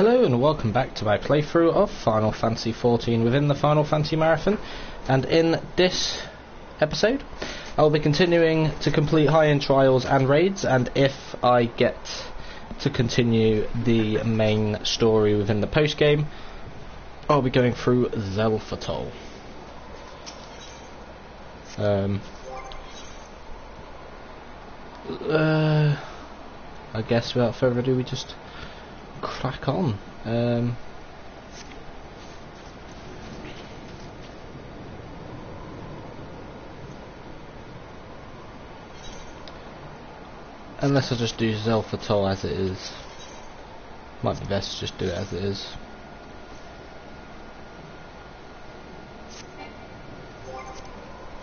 Hello and welcome back to my playthrough of Final Fantasy XIV within the Final Fantasy Marathon, and in this episode I will be continuing to complete high-end trials and raids, and if I get to continue the main story within the post-game, I'll be going through Zelfatol. I guess without further ado we just crack on. Unless I just do Zelfatol as it is. Might be best to just do it as it is.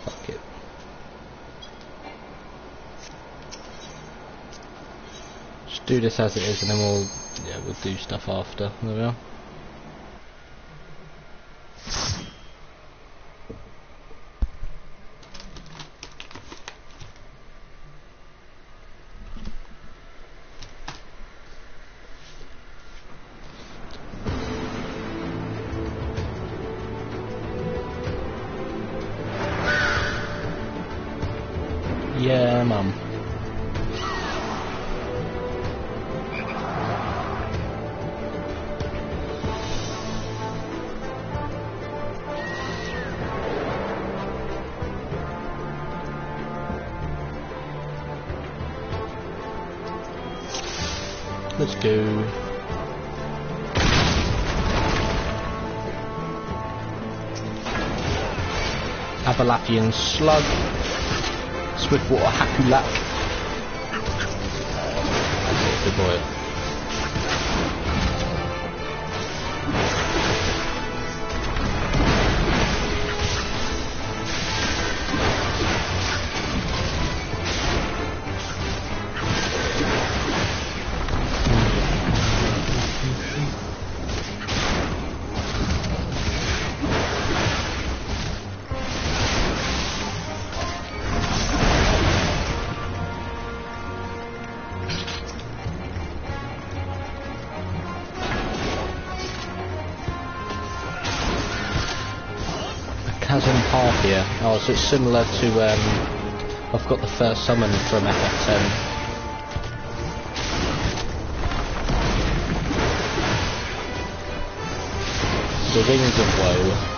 Fuck it. Just do this as it is and then we'll do stuff after. There we are. Yeah, mum. Let's go. Abalapian Slug. Swiftwater Hakulak. Good boy. Chasm Path here. Oh, so it's similar to, I've got the first summon from FF10. The Wings of Woe.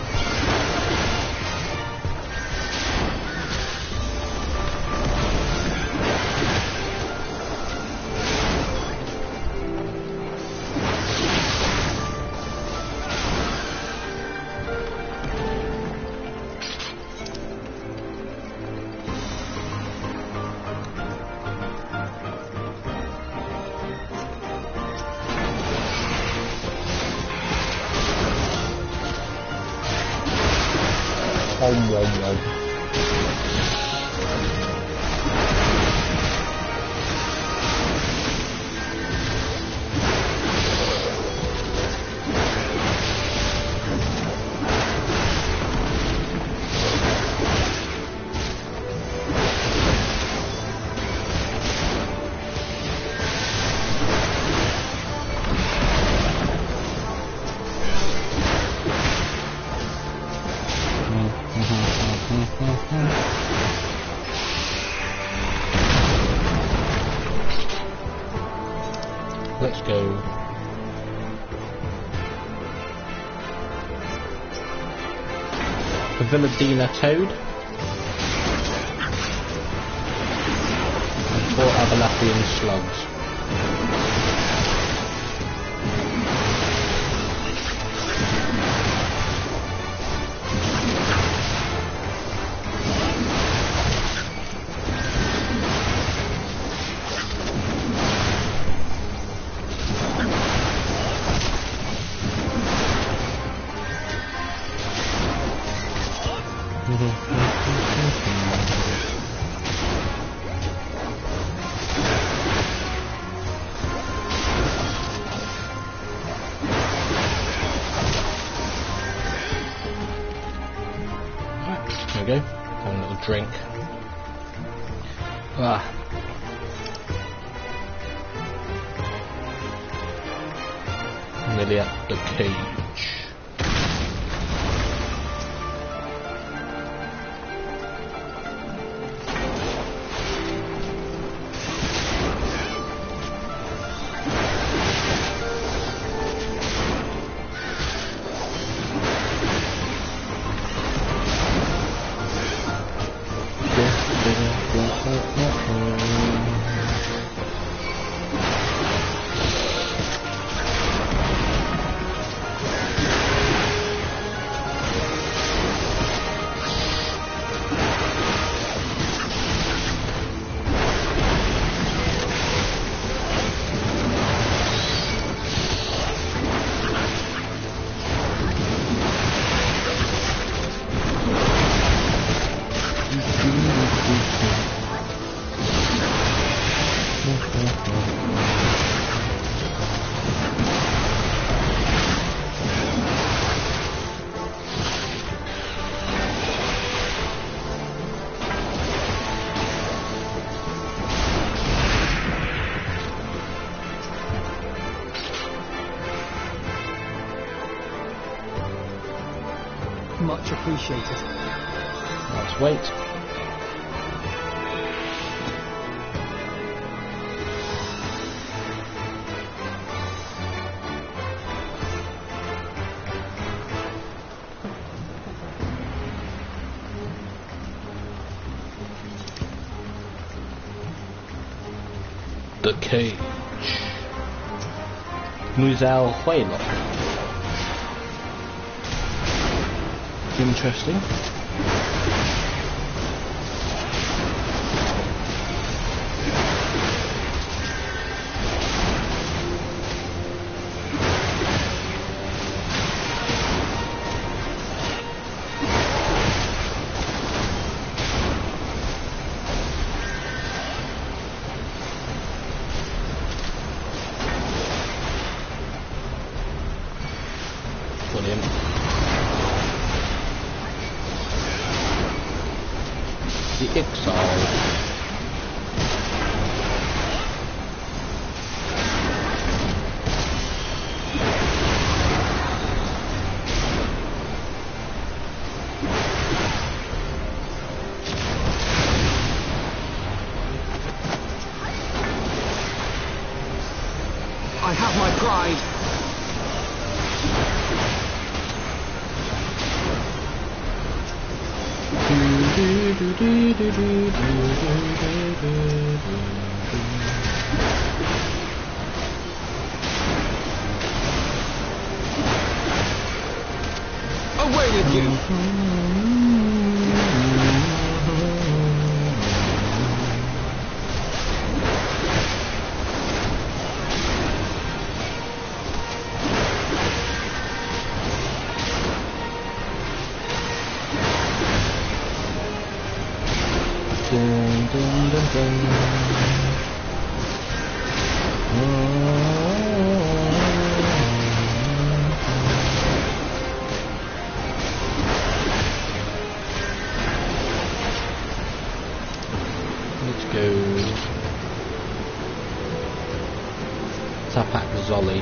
Let's go. The Villadina Toad. And 4 Abalapian Slugs. There we go. Have a little drink. nearly at the cage. Much appreciated. Let's wait. The cage. Musel Whalelock. Interesting. Brilliant. The XIV. I have my pride. Away with you! Dun, dun, dun, dun. Let's go. Tapak Zolly.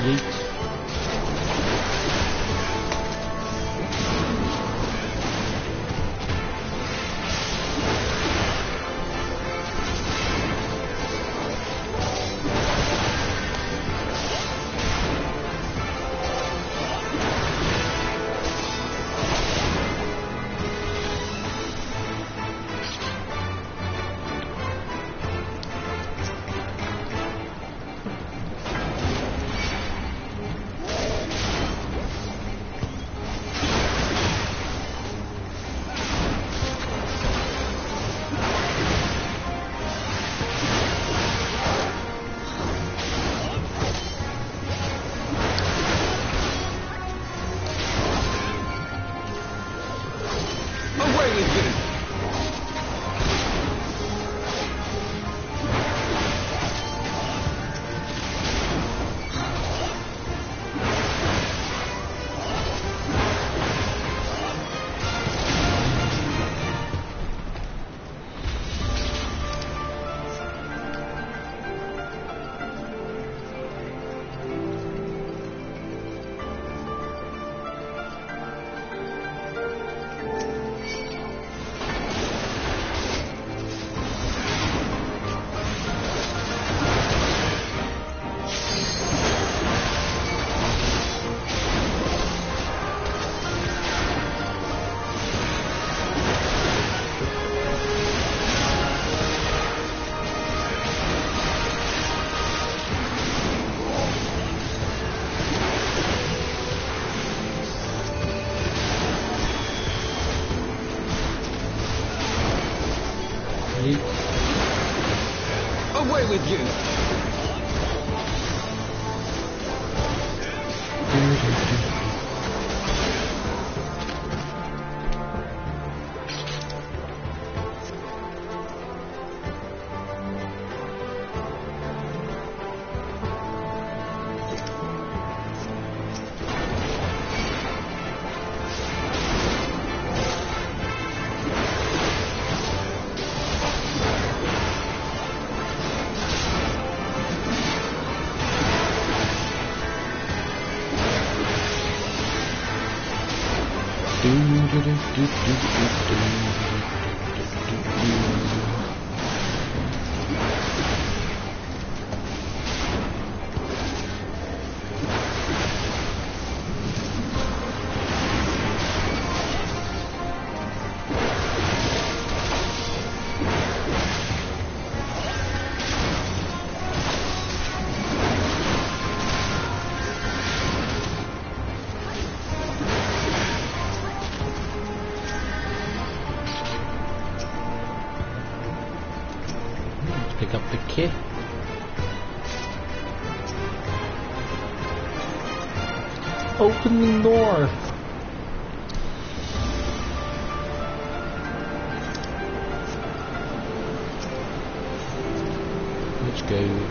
Yeet. Away with you! Pick up the key. Open the door. Let's go.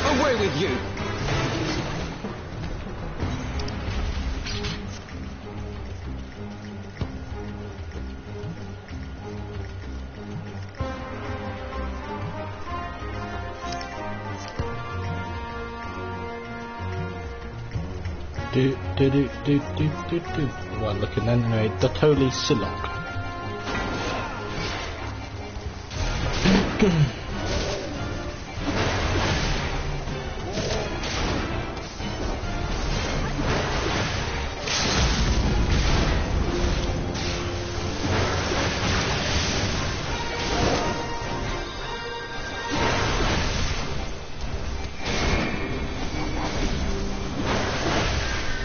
Away with you! Well, looking then anyway, Dotoli Silok.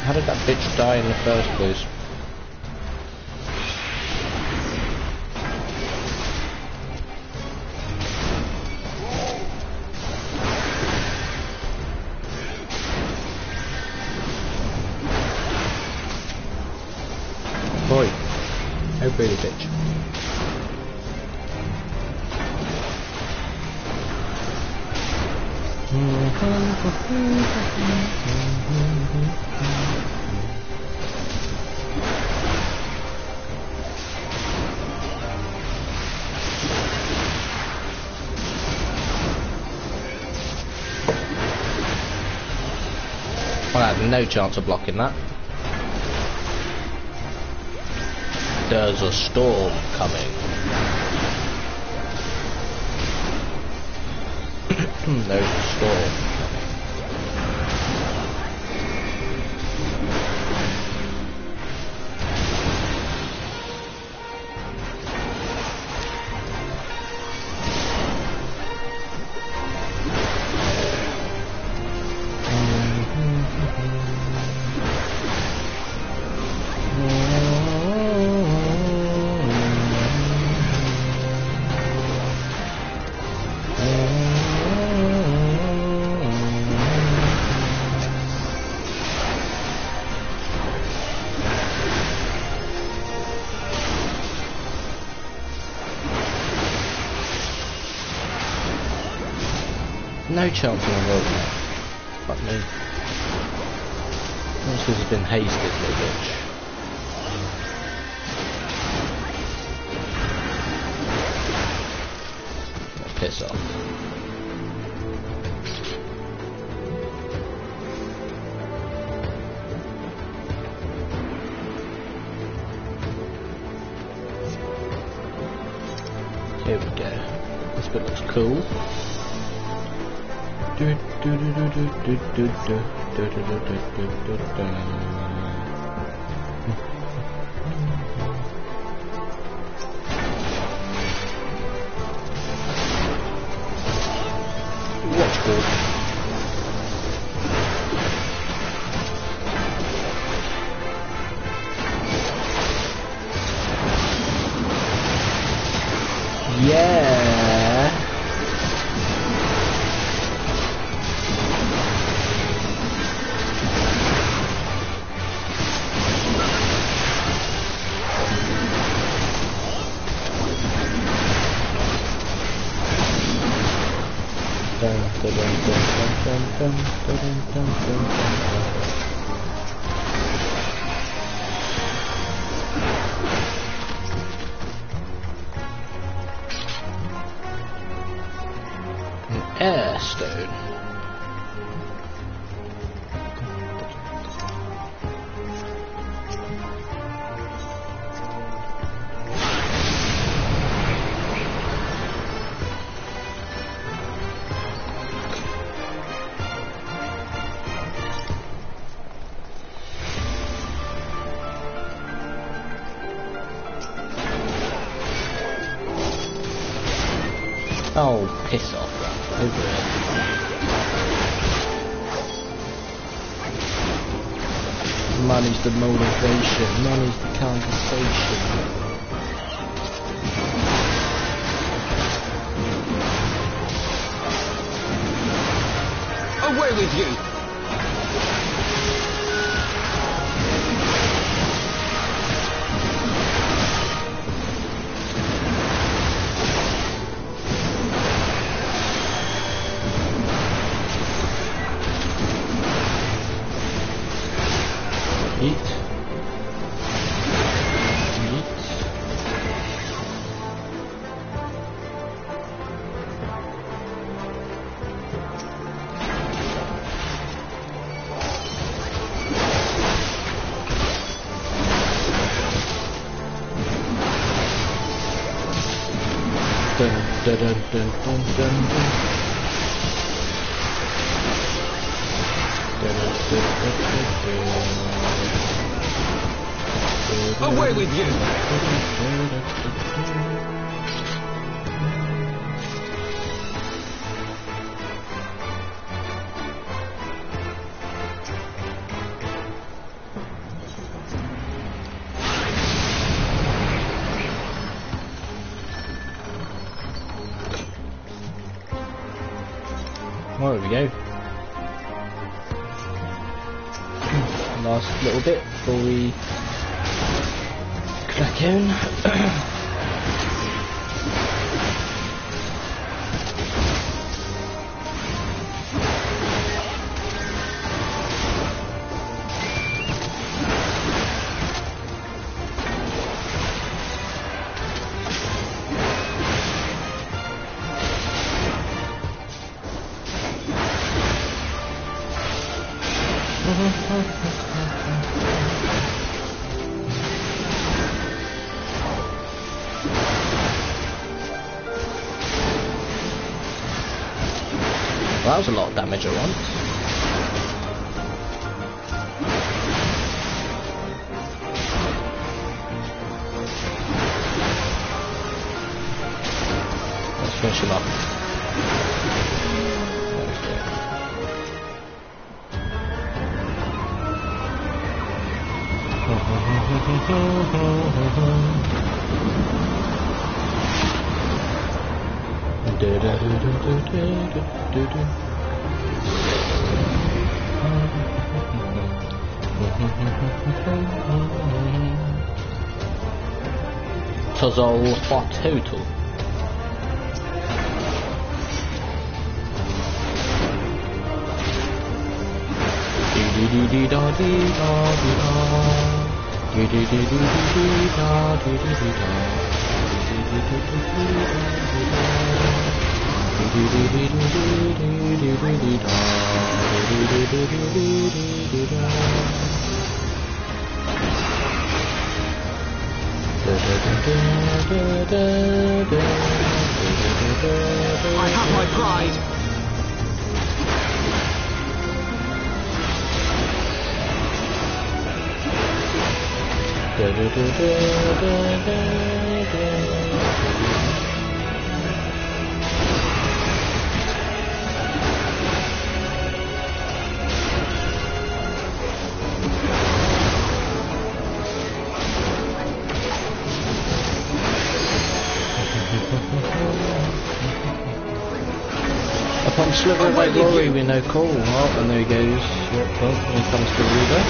How did that bitch die in the first place? Boy, how pretty bitch. Well, I had no chance of blocking that. There's a storm coming. There's a storm. No chance in the world. Fuck me. That's because he's been hasted, little bitch. Piss off. Here we go. This bit looks cool. Watchboard. Yeah. An air stone. Oh, piss off, Ralph. Over it. Money's the motivation, money's the conversation. Away with you! Eat. Eat. Dun dun dun dun dun dun. Away with you! Well, there we go. Last little bit before we crack in. Well, that was a lot of damage at once. Let's finish him up. Tuzzle for total. I have my pride. Upon sliver of thy glory we know call. Oh, and there he goes. Yep, well, here comes Garuda.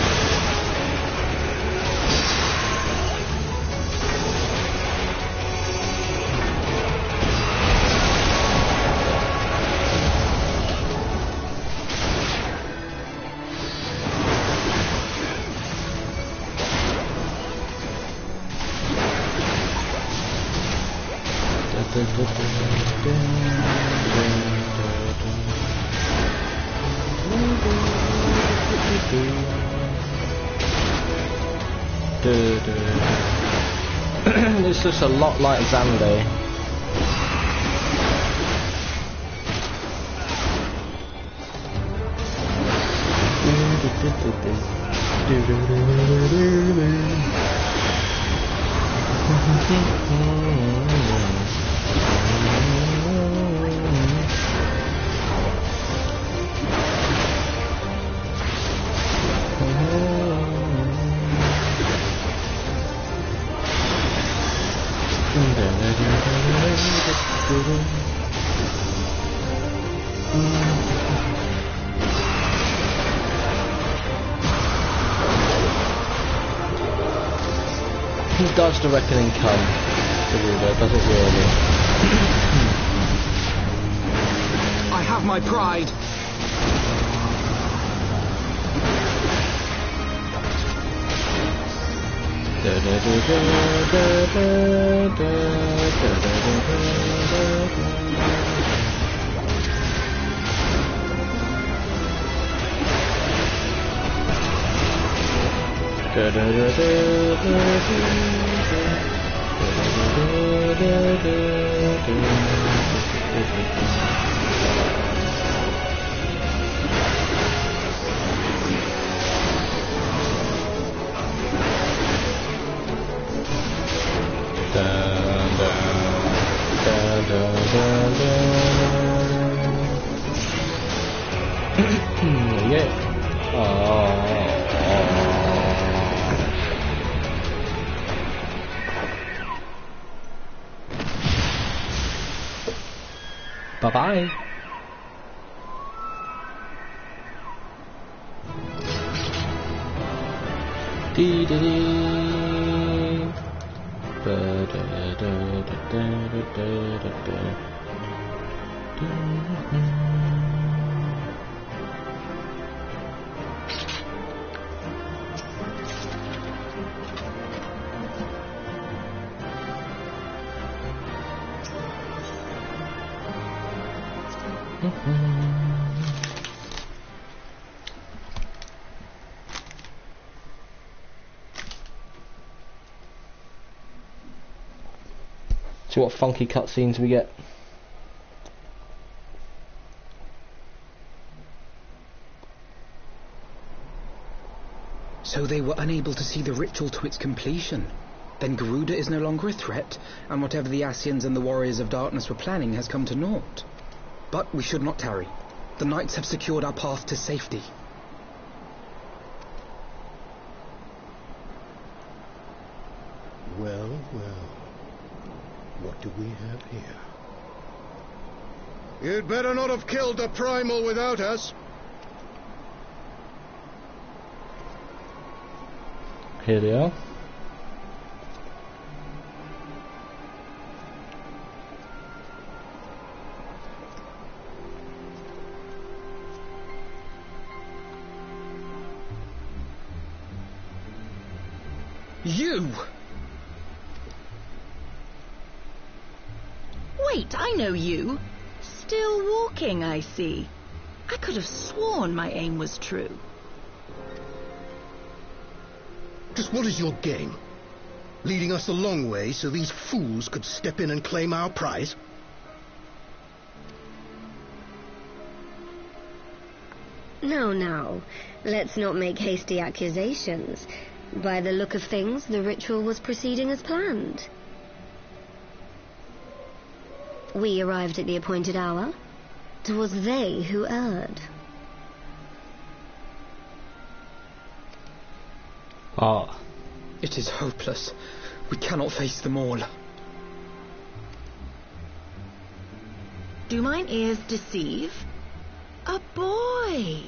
This looks a lot like Xande. Does the reckoning come, Garuda? Does it really? I have my pride. Yeah. Oh. Bye-bye. Dee-dee-dee. Ba-da-da-da-da-da-da. See what funky cutscenes we get. So they were unable to see the ritual to its completion. Then Garuda is no longer a threat, and whatever the Ascians and the Warriors of Darkness were planning has come to naught. But we should not tarry. The knights have secured our path to safety. Well, well. What do we have here? You'd better not have killed the Primal without us. Here they are. You! Wait, I know you. Still walking, I see. I could have sworn my aim was true. Just what is your game? Leading us a long way so these fools could step in and claim our prize? No. Let's not make hasty accusations. By the look of things, the ritual was proceeding as planned. We arrived at the appointed hour. 'Twas they who erred. Ah. It is hopeless. We cannot face them all. Do mine ears deceive? A boy!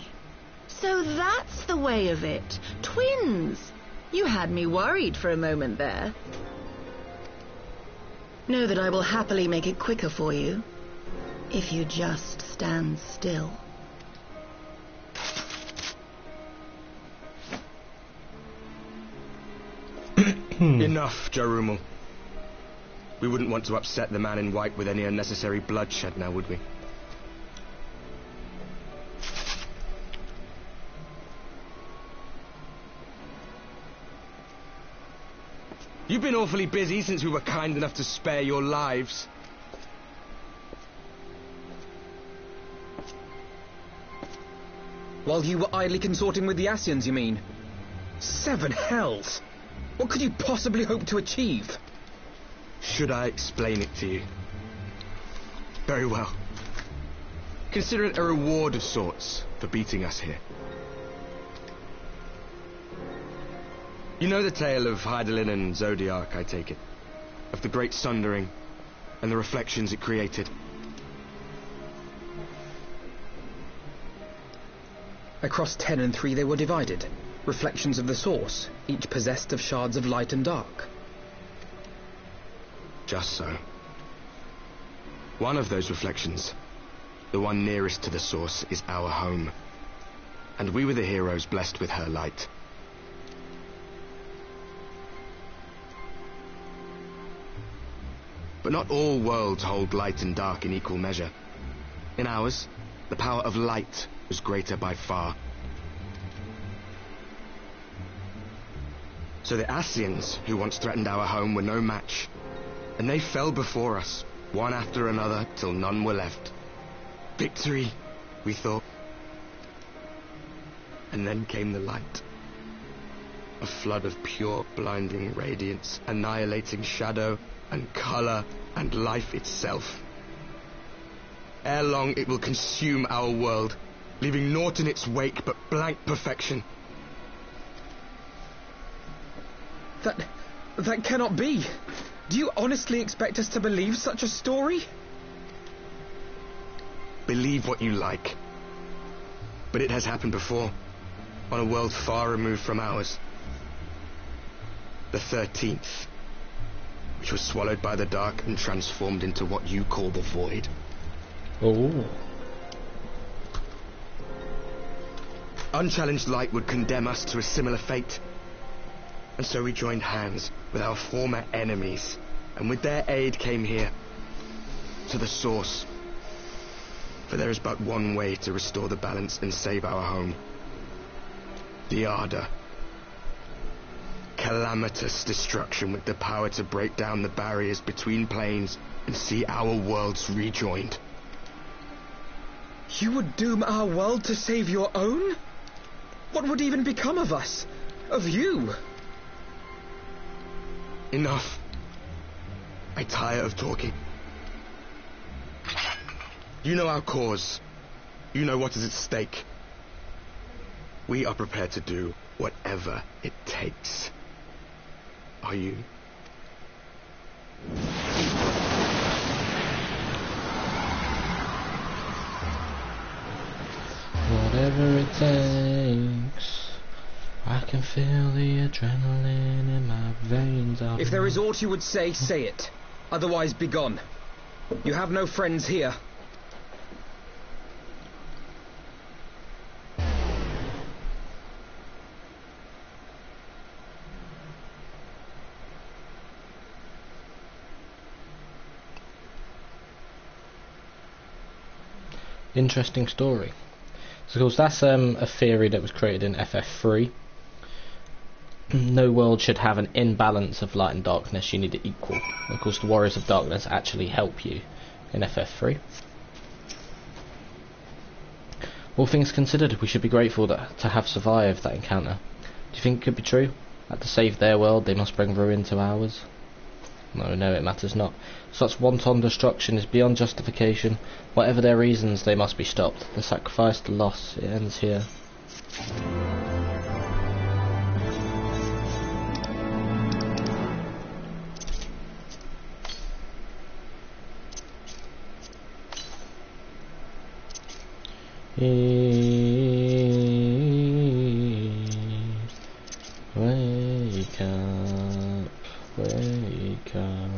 So that's the way of it. Twins! You had me worried for a moment there. Know that I will happily make it quicker for you, if you just stand still. Enough, Jarumal. We wouldn't want to upset the man in white with any unnecessary bloodshed now, would we? You've been awfully busy since we were kind enough to spare your lives. While you were idly consorting with the Asians, you mean? 7 hells! What could you possibly hope to achieve? Should I explain it to you? Very well. Consider it a reward of sorts for beating us here. You know the tale of Hydaelyn and Zodiac, I take it? Of the great sundering and the reflections it created? Across 10 and 3 they were divided. Reflections of the source, each possessed of shards of light and dark. Just so. One of those reflections, the one nearest to the source, is our home. And we were the heroes blessed with her light. But not all worlds hold light and dark in equal measure. In ours, the power of light was greater by far. So the Asians, who once threatened our home, were no match. And they fell before us, one after another, till none were left. Victory, we thought. And then came the light. A flood of pure, blinding radiance, annihilating shadow and color and life itself. Ere long it will consume our world, leaving naught in its wake but blank perfection. That cannot be. Do you honestly expect us to believe such a story? Believe what you like. But it has happened before, on a world far removed from ours. The 13th. Which was swallowed by the dark and transformed into what you call the void. Oh. Unchallenged light would condemn us to a similar fate. And so we joined hands with our former enemies, and with their aid came here, to the source. For there is but one way to restore the balance and save our home. The Ardor. Calamitous destruction with the power to break down the barriers between planes and see our worlds rejoined. You would doom our world to save your own? What would even become of us? Of you? Enough. I tire of talking. You know our cause. You know what is at stake. We are prepared to do whatever it takes. Are you? Whatever it takes. I can feel the adrenaline in my veins. If there is aught you would say, say it. Otherwise, begone. You have no friends here. Interesting story. So of course that's a theory that was created in FF3. No world should have an imbalance of light and darkness, you need it equal. Of course the Warriors of Darkness actually help you in FF3. All things considered, we should be grateful to have survived that encounter. Do you think it could be true? That to save their world they must bring ruin to ours? No, it matters not. Such wanton destruction is beyond justification. Whatever their reasons, they must be stopped. The sacrifice, the loss, it ends here. Wake up, wake up.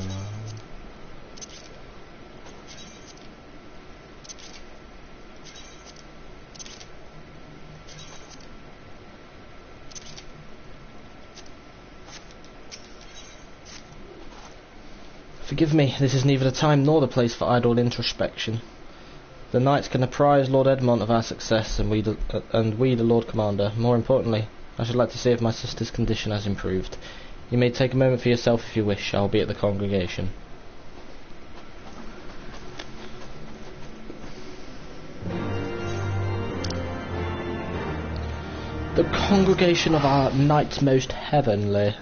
Forgive me, this is neither the time nor the place for idle introspection. The knights can apprise Lord Edmont of our success, and we, the Lord Commander. More importantly, I should like to see if my sister's condition has improved. You may take a moment for yourself if you wish. I will be at the congregation. The congregation of our knights most heavenly.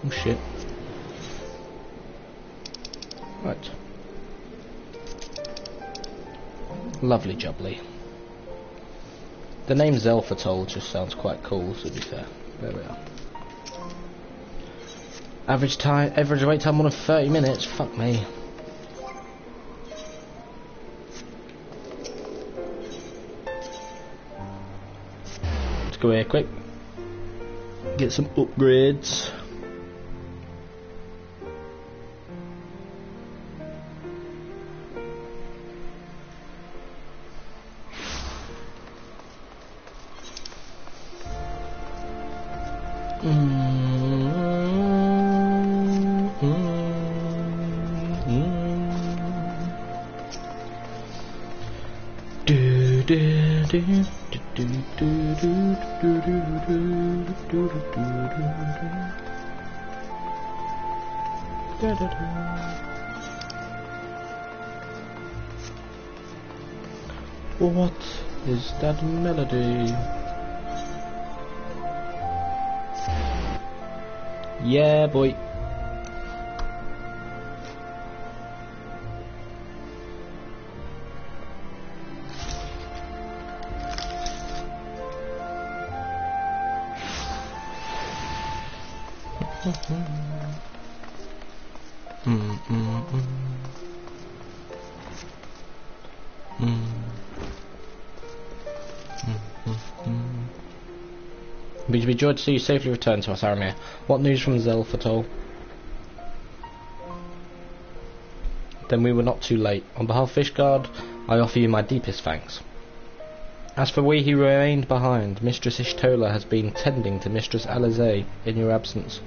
Oh shit. Right. Lovely jubbly. The name Zelfatol just sounds quite cool, to be fair. There we are. Average wait time more than 30 minutes, fuck me. Let's go here quick. Get some upgrades. What is that melody? Yeah, boy. We'd be joyed to see you safely return to us, Aramir. What news from Zelfatol? Then we were not too late. On behalf of Fishguard, I offer you my deepest thanks. As for we who remained behind, Mistress Ishtola has been tending to Mistress Alizé in your absence,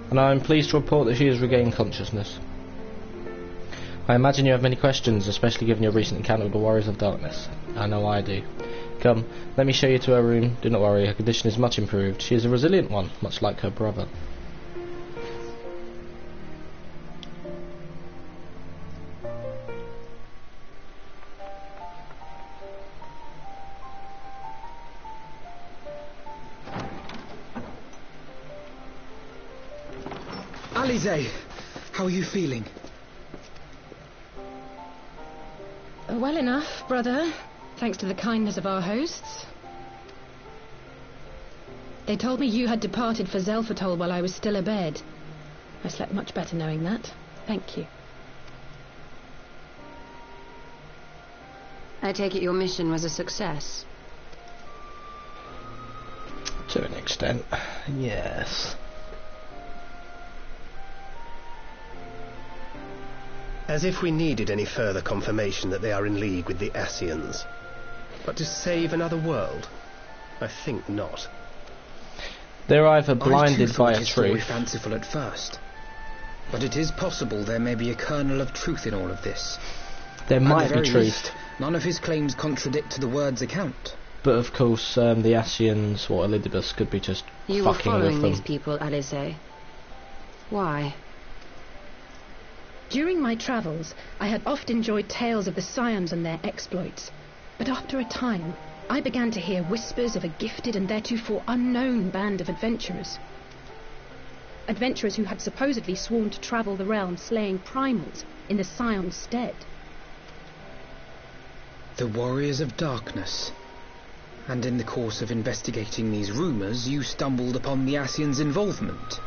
and I am pleased to report that she has regained consciousness. I imagine you have many questions, especially given your recent encounter with the Warriors of Darkness. I know I do. Come, let me show you to her room. Do not worry, her condition is much improved. She is a resilient one, much like her brother. Alizé, how are you feeling? Well enough, brother. Thanks to the kindness of our hosts. They told me you had departed for Zelfatol while I was still abed. I slept much better knowing that. Thank you. I take it your mission was a success. To an extent, yes. As if we needed any further confirmation that they are in league with the Ascians. But to save another world? I think not. They're either I too blinded thought by a his story truth. fanciful at first, but it is possible there may be a kernel of truth in all of this. There At might the be very truth. least, none of his claims contradict the word's account. But of course, the Ascians or Elidibus could be just You were fucking with following them. these people, Alize. Why? During my travels, I had oft enjoyed tales of the Scions and their exploits. But after a time, I began to hear whispers of a gifted and theretofore unknown band of adventurers. Adventurers who had supposedly sworn to travel the realm slaying primals in the Scion's stead. The Warriors of Darkness. And in the course of investigating these rumours, you stumbled upon the Ascians' involvement.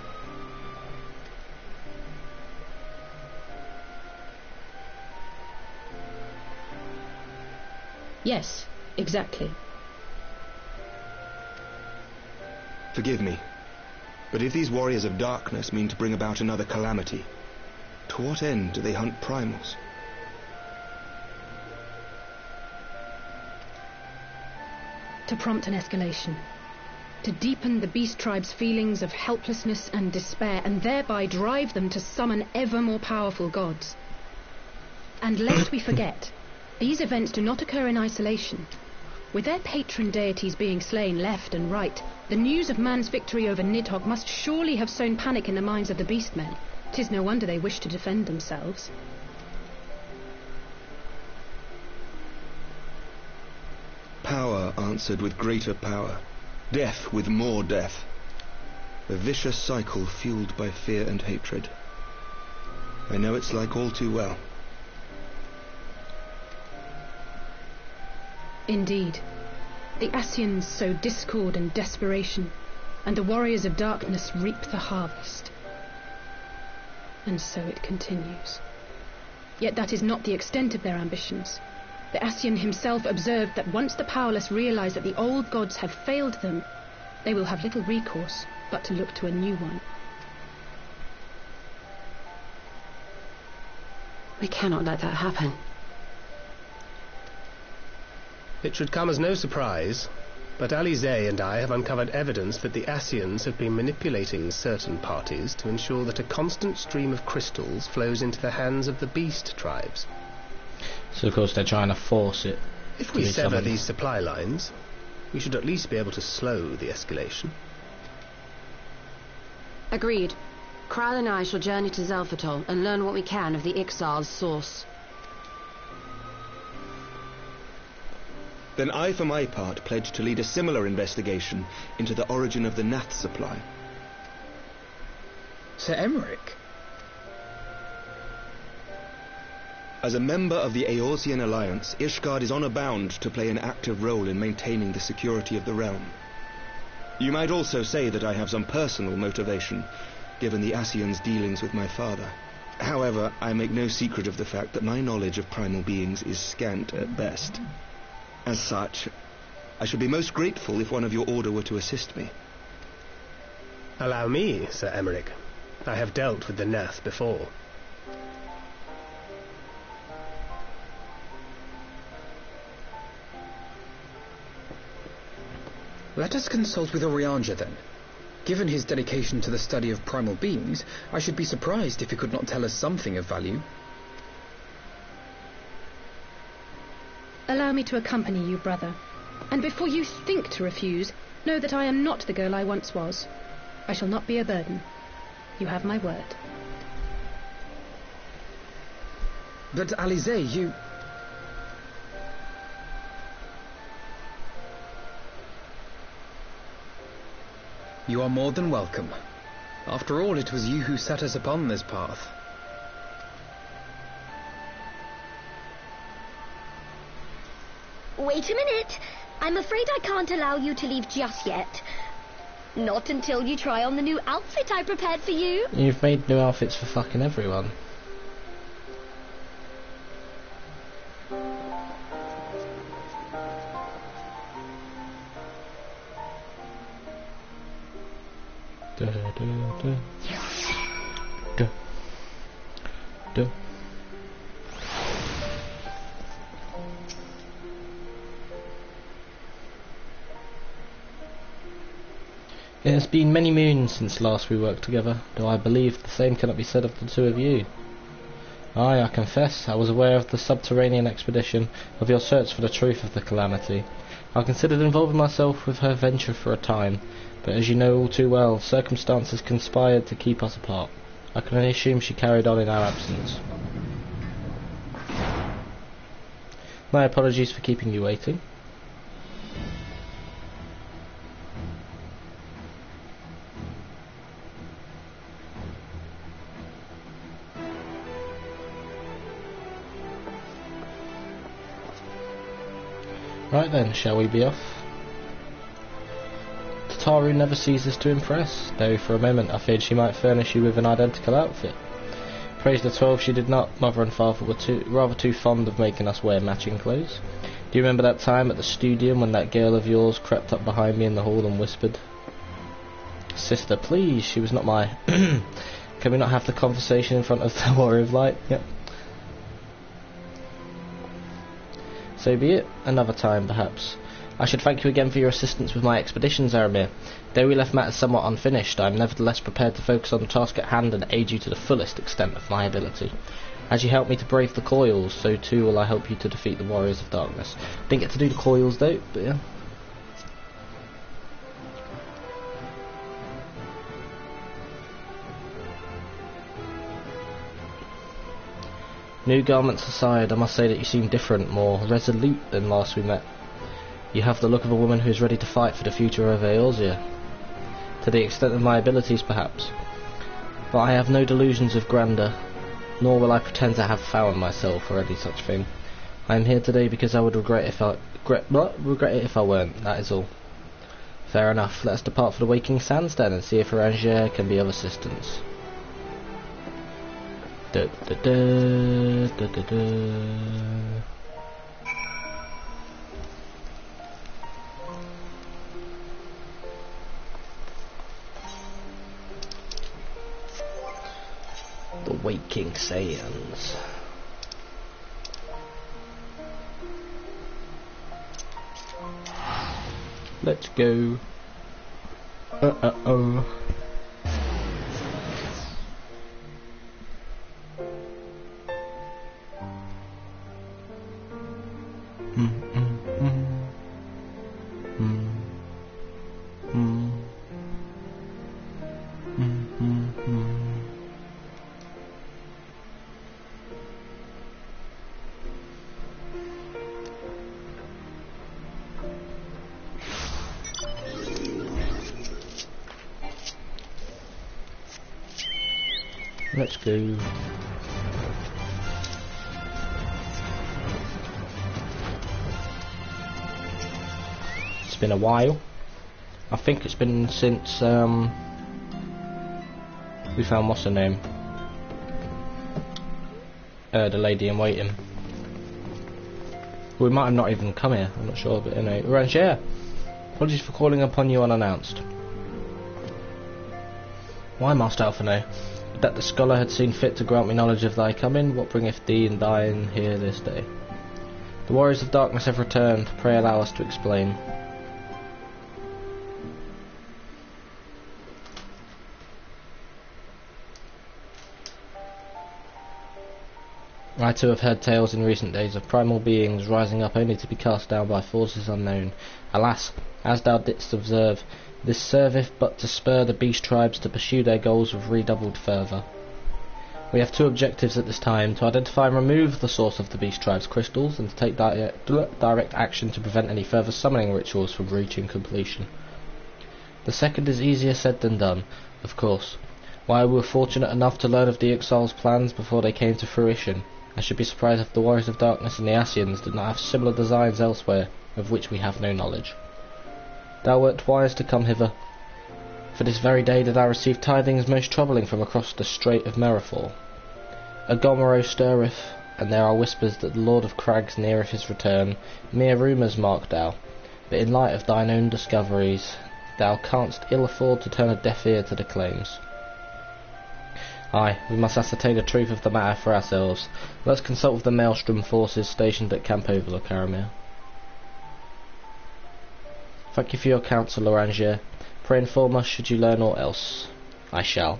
Yes, exactly. Forgive me, but if these warriors of darkness mean to bring about another calamity, to what end do they hunt primals? To prompt an escalation. To deepen the beast tribe's feelings of helplessness and despair, and thereby drive them to summon ever more powerful gods. And lest we forget, these events do not occur in isolation. With their patron deities being slain left and right, the news of man's victory over Nidhogg must surely have sown panic in the minds of the beastmen. 'Tis no wonder they wish to defend themselves. Power answered with greater power, death with more death. A vicious cycle fueled by fear and hatred. I know it's like all too well. Indeed. The Ascians sow discord and desperation, and the warriors of darkness reap the harvest. And so it continues. Yet that is not the extent of their ambitions. The Ascian himself observed that once the powerless realize that the old gods have failed them, they will have little recourse but to look to a new one. We cannot let that happen. It should come as no surprise, but Alize and I have uncovered evidence that the Ascians have been manipulating certain parties to ensure that a constant stream of crystals flows into the hands of the beast tribes. So of course they're trying to force it. If to we be sever summoned. these supply lines, we should at least be able to slow the escalation. Agreed. Kral and I shall journey to Zelfatol and learn what we can of the XIV's source. Then I, for my part, pledge to lead a similar investigation into the origin of the Nath supply. Sir Emmerich? As a member of the Eorzean Alliance, Ishgard is honor bound to play an active role in maintaining the security of the realm. You might also say that I have some personal motivation, given the Ascians' dealings with my father. However, I make no secret of the fact that my knowledge of primal beings is scant at best. As such, I should be most grateful if one of your order were to assist me. Allow me, Sir Emmerich. I have dealt with the Nath before. Let us consult with Orianja then. Given his dedication to the study of primal beings, I should be surprised if he could not tell us something of value. Allow me to accompany you, brother. And before you think to refuse, know that I am not the girl I once was. I shall not be a burden. You have my word. But Alize, you... You are more than welcome. After all, it was you who set us upon this path. Wait a minute. I'm afraid I can't allow you to leave just yet. Not until you try on the new outfit I prepared for you. You've made new outfits for fucking everyone. Da, da, da. Da. Da. It has been many moons since last we worked together, though I believe the same cannot be said of the two of you. Aye, I confess, I was aware of the subterranean expedition, of your search for the truth of the calamity. I considered involving myself with her venture for a time, but as you know all too well, circumstances conspired to keep us apart. I can only assume she carried on in our absence. My apologies for keeping you waiting. Right then, shall we be off? Tataru never ceases to impress, though for a moment I feared she might furnish you with an identical outfit. Praise the 12 she did not. Mother and father were rather too fond of making us wear matching clothes. Do you remember that time at the studium when that girl of yours crept up behind me in the hall and whispered, "Sister, please, she was not my..." Can we not have the conversation in front of the Warrior of Light? Yep. So be it. Another time, perhaps. I should thank you again for your assistance with my expeditions, Aramir. Though we left matters somewhat unfinished, I am nevertheless prepared to focus on the task at hand and aid you to the fullest extent of my ability. As you helped me to brave the coils, so too will I help you to defeat the Warriors of Darkness. Didn't get to do the coils though, but yeah. New garments aside, I must say that you seem different, more resolute than last we met. You have the look of a woman who is ready to fight for the future of Eorzea. To the extent of my abilities, perhaps. But I have no delusions of grandeur, nor will I pretend to have found myself or any such thing. I am here today because I would regret it if I weren't, that is all. Fair enough, let us depart for the Waking Sands then, and see if Arangere can be of assistance. Da, da, da, da, da, da. The Waking Sands. Let's go. Uh-oh. Let's go. It's been a while. I think it's been since we found what's her name? The lady in waiting. We might have not even come here, I'm not sure, but anyway. Arangere, apologies for calling upon you unannounced. Why, Master Alphino? That the scholar had seen fit to grant me knowledge of thy coming, what bringeth thee and thine here this day? The Warriors of Darkness have returned, pray allow us to explain. I too have heard tales in recent days of primal beings rising up only to be cast down by forces unknown. Alas, as thou didst observe, this serveth but to spur the beast tribes to pursue their goals with redoubled fervour. We have two objectives at this time: to identify and remove the source of the beast tribes' crystals, and to take direct action to prevent any further summoning rituals from reaching completion. The second is easier said than done, of course. While we were fortunate enough to learn of the Exile's plans before they came to fruition, I should be surprised if the Warriors of Darkness and the Ascians did not have similar designs elsewhere, of which we have no knowledge. Thou wert wise to come hither, for this very day did I receive tidings most troubling from across the Strait of Merifor. A Gomero stirreth, and there are whispers that the Lord of Crags neareth his return. Mere rumours, mark thou, but in light of thine own discoveries, thou canst ill afford to turn a deaf ear to the claims. Aye, we must ascertain the truth of the matter for ourselves. Let's consult with the Maelstrom forces stationed at Camp Overlook, Aramir. Thank you for your counsel, Orangier. Pray inform us should you learn aught else. I shall.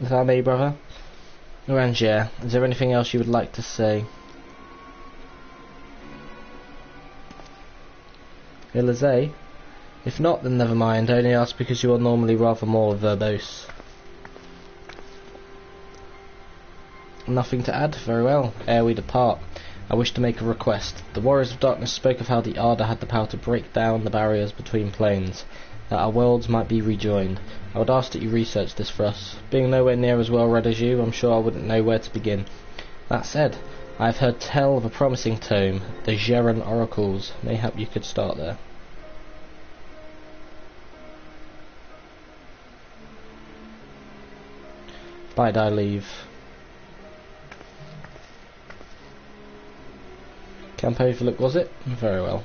Is that me, brother? Orangier, is there anything else you would like to say? Elise? If not, then never mind. I only ask because you are normally rather more verbose. Nothing to add? Very well. Ere we depart, I wish to make a request. The Warriors of Darkness spoke of how the Arda had the power to break down the barriers between planes, that our worlds might be rejoined. I would ask that you research this for us. Being nowhere near as well read as you, I'm sure I wouldn't know where to begin. That said, I have heard tell of a promising tome, the Geron Oracles. Mayhap you could start there. Bide I leave. Camp Overlook, was it? Very well.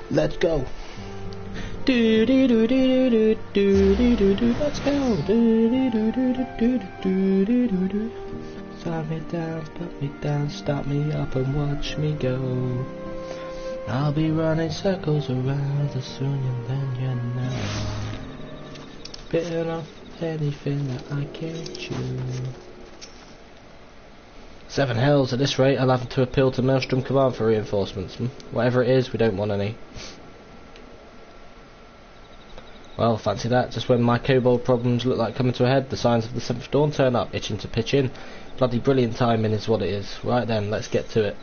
Let's go. Do do do do do do do do do. Let's go. Do do do do do do do do do. Stop me down, put me down, stop me up and watch me go. I'll be running circles around the soon and then you know. Bitten off anything that I can't chew. 7 hells, at this rate I'll have to appeal to Maelstrom Command for reinforcements. Whatever it is, we don't want any. Well, fancy that, just when my kobold problems look like coming to a head, the signs of the 7th dawn turn up, itching to pitch in. Bloody brilliant timing is what it is. Right then, let's get to it.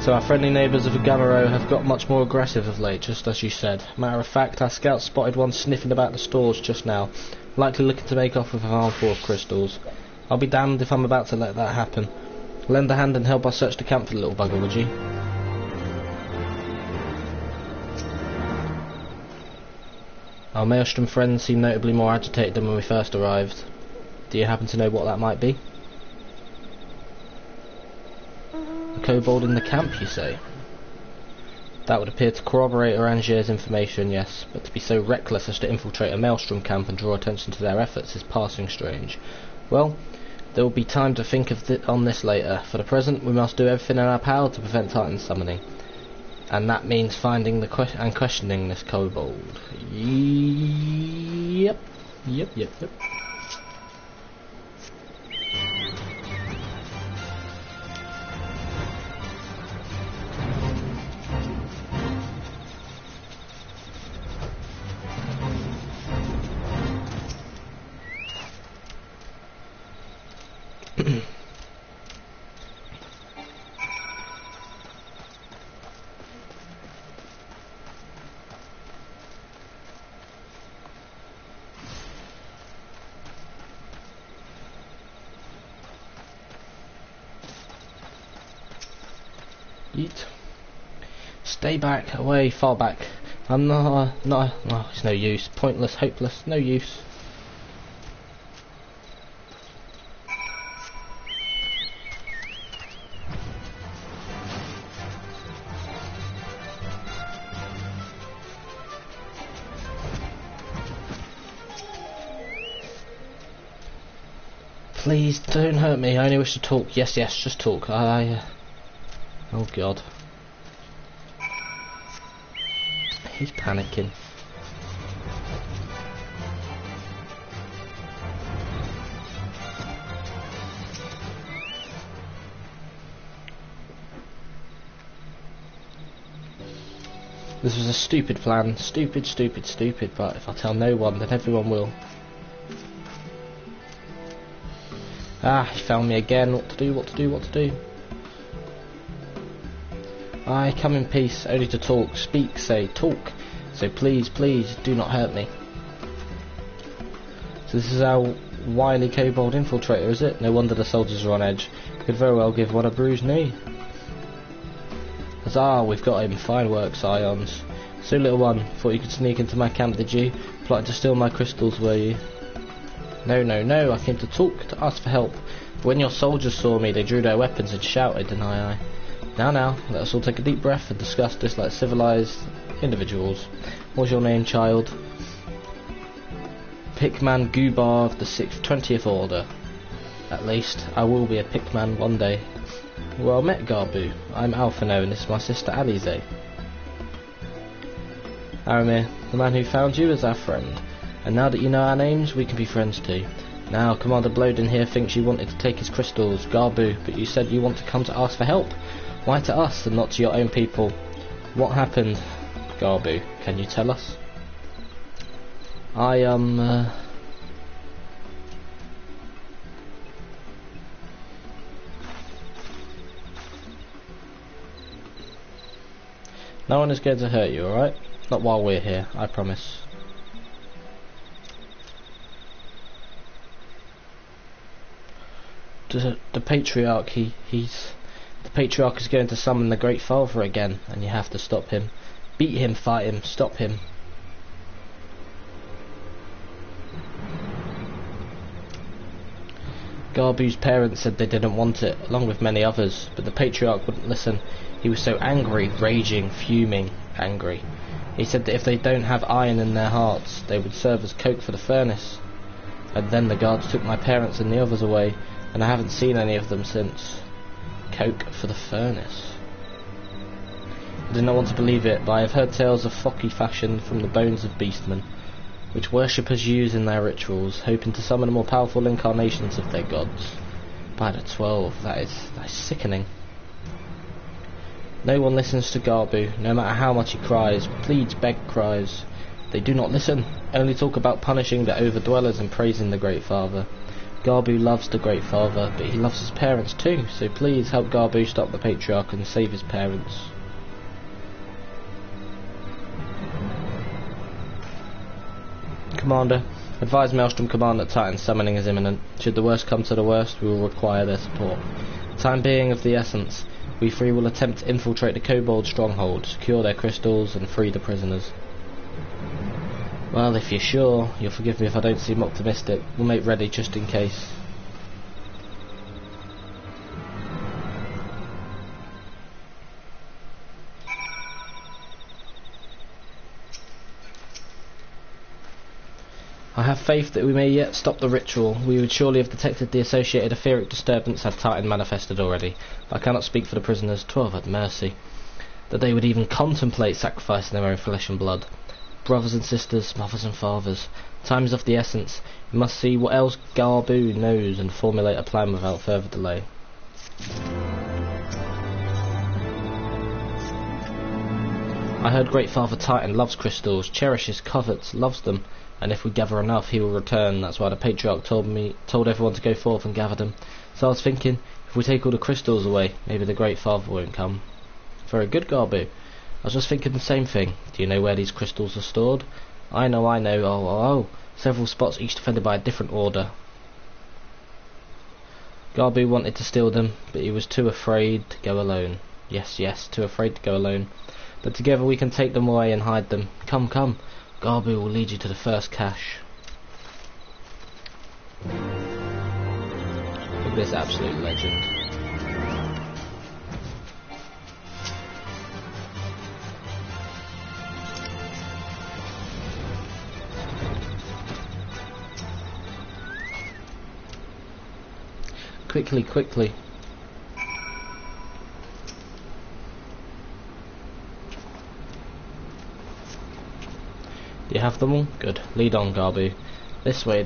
So our friendly neighbours of Gamero have got much more aggressive of late, just as you said. Matter of fact, our scouts spotted one sniffing about the stores just now, likely looking to make off with an armful of crystals. I'll be damned if I'm about to let that happen. Lend a hand and help us search the camp for the little bugger, would you? Our Maelstrom friends seem notably more agitated than when we first arrived. Do you happen to know what that might be? A kobold in the camp, you say? That would appear to corroborate Orangier's information, yes, but to be so reckless as to infiltrate a Maelstrom camp and draw attention to their efforts is passing strange. Well, there will be time to think of on this later. For the present, we must do everything in our power to prevent Titan summoning. And that means finding and questioning this kobold. Yep. Eat. Stay back, away, far back. I'm not, it's no use. Pointless, hopeless, no use. Please, don't hurt me, I only wish to talk. Yes, just talk. Oh god. He's panicking. This was a stupid plan. Stupid, but if I tell no one, then everyone will. Ah, he found me again. What to do? I come in peace, only to talk. Speak, say, talk. So please, do not hurt me. So this is our wily kobold infiltrator, is it? No wonder the soldiers are on edge. Could very well give one a bruised knee. Huzzah, we've got him. Fine work, Scions. So little one, thought you could sneak into my camp, did you? Plotting to steal my crystals, were you? No, no, no, I came to talk, to ask for help. But when your soldiers saw me, they drew their weapons and shouted, and I... Now, let us all take a deep breath and discuss this like civilized individuals. What's your name, child? Pickman Gubar of the 20th Order. At least, I will be a Pickman one day. Well met, Garbu. I'm Alphino, and this is my sister Alize. Aramir, the man who found you is our friend. And now that you know our names, we can be friends too. Now, Commander Blodin here thinks you wanted to take his crystals, Garbu, but you said you want to come to ask for help. Why to us and not to your own people? What happened, Garbu? Can you tell us? No one is going to hurt you, alright? Not while we're here, I promise. The Patriarch, the Patriarch is going to summon the Great Father again, and you have to stop him. Beat him, fight him, stop him. Garbu's parents said they didn't want it, along with many others, but the Patriarch wouldn't listen. He was so angry, raging, fuming, angry. He said that if they don't have iron in their hearts, they would serve as coke for the furnace. And then the guards took my parents and the others away, and I haven't seen any of them since. Coke for the furnace. I did not want to believe it, but I have heard tales of Focky fashioned from the bones of beastmen, which worshippers use in their rituals, hoping to summon more powerful incarnations of their gods. By the 12, that is sickening. No one listens to Garbu, no matter how much he cries, pleads, begs, cries. They do not listen, only talk about punishing the overdwellers and praising the Great Father. Garbu loves the Great Father, but he loves his parents too, so please help Garbu stop the Patriarch and save his parents. Commander, advise Maelstrom Command that Titan's summoning is imminent. Should the worst come to the worst, we will require their support. Time being of the essence. We three will attempt to infiltrate the Kobold stronghold, secure their crystals, and free the prisoners. Well, if you're sure, you'll forgive me if I don't seem optimistic. We'll make ready just in case. I have faith that we may yet stop the ritual. We would surely have detected the associated etheric disturbance had Titan manifested already. But I cannot speak for the prisoners, 12 at mercy. That they would even contemplate sacrificing their own flesh and blood. Brothers and sisters, mothers and fathers, time is of the essence. We must see what else Garbu knows and formulate a plan without further delay. I heard Great Father Titan loves crystals, cherishes, covets, loves them. And if we gather enough, he will return. That's why the Patriarch told everyone to go forth and gather them. So I was thinking, if we take all the crystals away, maybe the Great Father won't come. Very good, Garbu. I was just thinking the same thing. Do you know where these crystals are stored? I know. Oh. Several spots, each defended by a different order. Garbu wanted to steal them, but he was too afraid to go alone. Yes, too afraid to go alone. But together we can take them away and hide them. Come. Garbu will lead you to the first cache. Look at this absolute legend. Quickly. Do you have them all? Good. Lead on, Garbu. This way.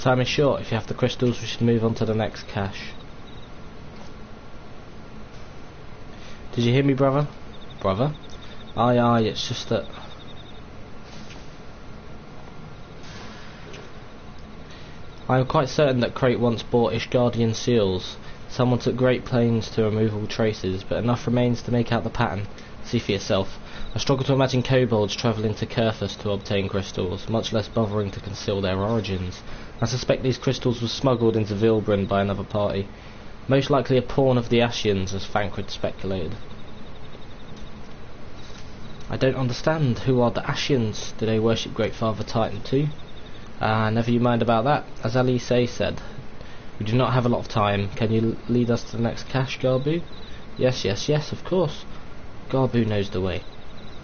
Time is short. If you have the crystals, we should move on to the next cache. Did you hear me, brother? Brother? Aye, aye, it's just that... I am quite certain that Crate once bought Ishgardian seals. Someone took great pains to remove all traces, but enough remains to make out the pattern. See for yourself. I struggle to imagine kobolds travelling to Kurthus to obtain crystals, much less bothering to conceal their origins. I suspect these crystals were smuggled into Vilbrun by another party. Most likely a pawn of the Ascians, as Thancred speculated. I don't understand. Who are the Ascians? Do they worship Great Father Titan too? Never you mind about that. As Alice said, we do not have a lot of time. Can you lead us to the next cache, Garbu? Yes, yes, yes, of course. Garbu knows the way.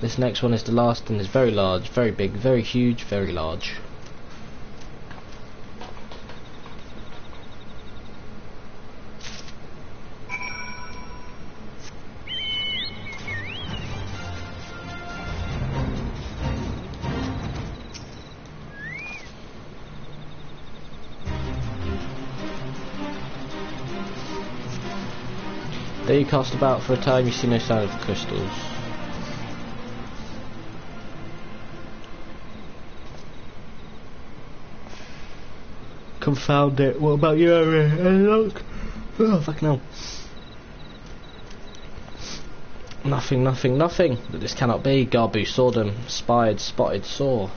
This next one is the last and is very large, very big, very huge, very large. There you cast about for a time, you see no sign of the crystals. Confound it, what about you, Harry? Hey, look! Oh, fucking hell. Nothing, nothing, nothing! That this cannot be. Garbu saw them. Spied, spotted, saw.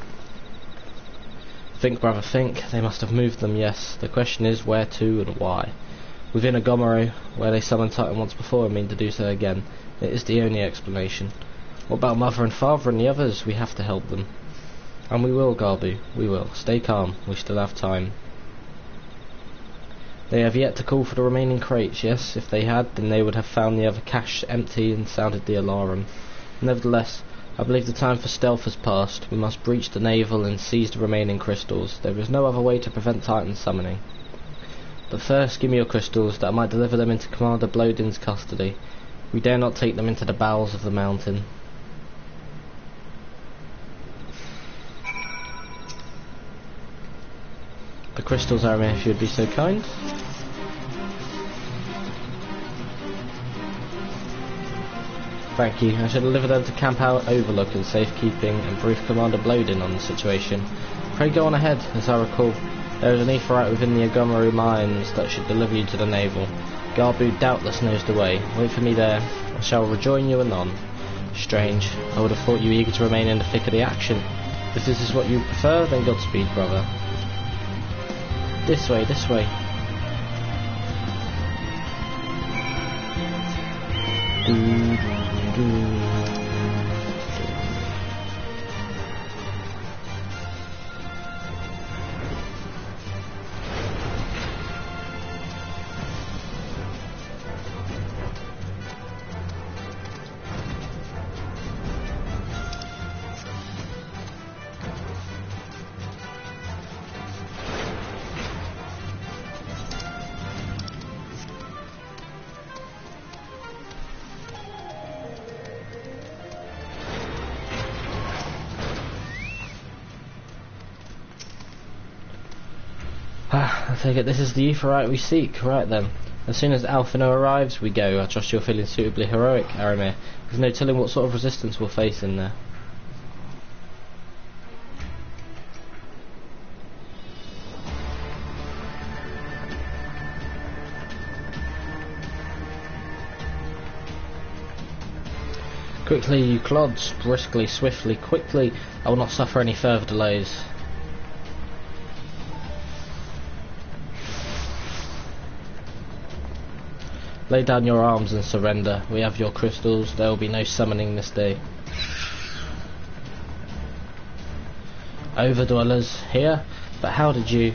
Think, brother, think. They must have moved them, yes. The question is where to and why. Within a Gomero, where they summoned Titan once before and mean to do so again. It is the only explanation. What about Mother and Father and the others? We have to help them. And we will, Garbu, we will. Stay calm, we still have time. They have yet to call for the remaining crates, yes? If they had, then they would have found the other cache empty and sounded the alarm. Nevertheless, I believe the time for stealth has passed. We must breach the navel and seize the remaining crystals. There is no other way to prevent Titan summoning. But first, give me your crystals, that I might deliver them into Commander Blodin's custody. We dare not take them into the bowels of the mountain. The crystals, Aramir, if you would be so kind. Thank you. I shall deliver them to Camp Overlook in safekeeping and brief Commander Blodin on the situation. Pray go on ahead. As I recall, there is an Aetheryte within the Agomaru mines that should deliver you to the navel. Garbu doubtless knows the way. Wait for me there. I shall rejoin you anon. Strange. I would have thought you eager to remain in the thick of the action. If this is what you prefer, then Godspeed, brother. This way, this way. I take it this is the Aetheryte we seek. Right then. As soon as Alphino arrives, we go. I trust you're feeling suitably heroic, Aramir. There's no telling what sort of resistance we'll face in there. Quickly, you clods. Briskly, swiftly, quickly. I will not suffer any further delays. Lay down your arms and surrender. We have your crystals. There will be no summoning this day. Overdwellers here? But how did you...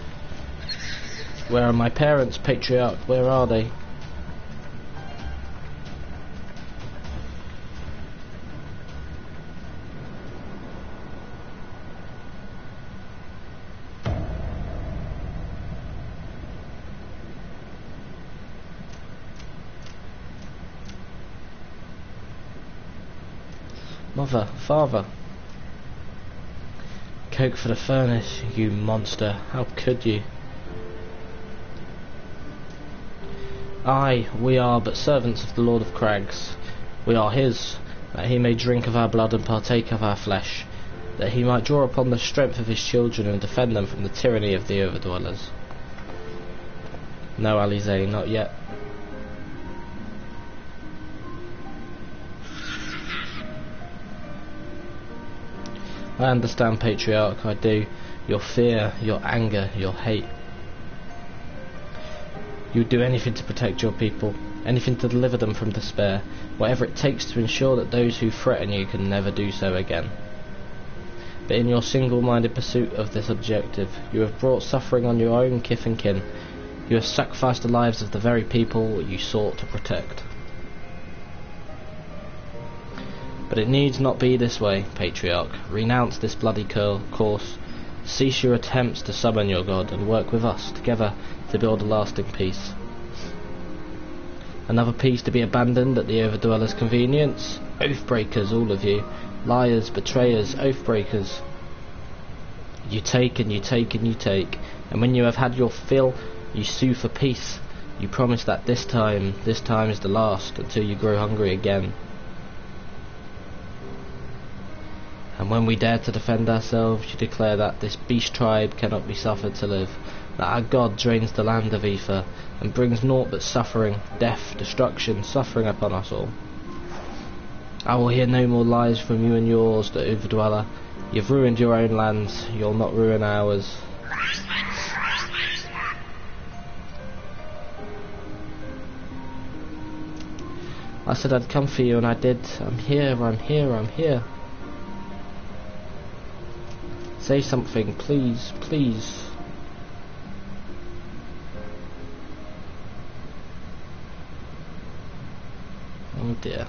Where are my parents, Patriarch? Where are they? Mother, father. Coke for the furnace, you monster. How could you? Aye, we are but servants of the Lord of Crags. We are his, that he may drink of our blood and partake of our flesh, that he might draw upon the strength of his children and defend them from the tyranny of the overdwellers. No, Alize, not yet. I understand, Patriarch, I do. Your fear, your anger, your hate. You would do anything to protect your people, anything to deliver them from despair, whatever it takes to ensure that those who threaten you can never do so again. But in your single-minded pursuit of this objective, you have brought suffering on your own kith and kin. You have sacrificed the lives of the very people you sought to protect. But it needs not be this way, Patriarch. Renounce this bloody course. Cease your attempts to summon your god and work with us together to build a lasting peace. Another peace to be abandoned at the overdwellers' convenience? Oath-breakers, all of you. Liars, betrayers, oath-breakers. You take and you take and you take, and when you have had your fill, you sue for peace. You promise that this time is the last, until you grow hungry again. And when we dare to defend ourselves, you declare that this beast tribe cannot be suffered to live, that our God drains the land of Ether, and brings naught but suffering, death, destruction, suffering upon us all. I will hear no more lies from you and yours, the overdweller. You've ruined your own lands, you'll not ruin ours. I said I'd come for you, and I did. I'm here, I'm here, I'm here. Say something, please, please. Oh dear.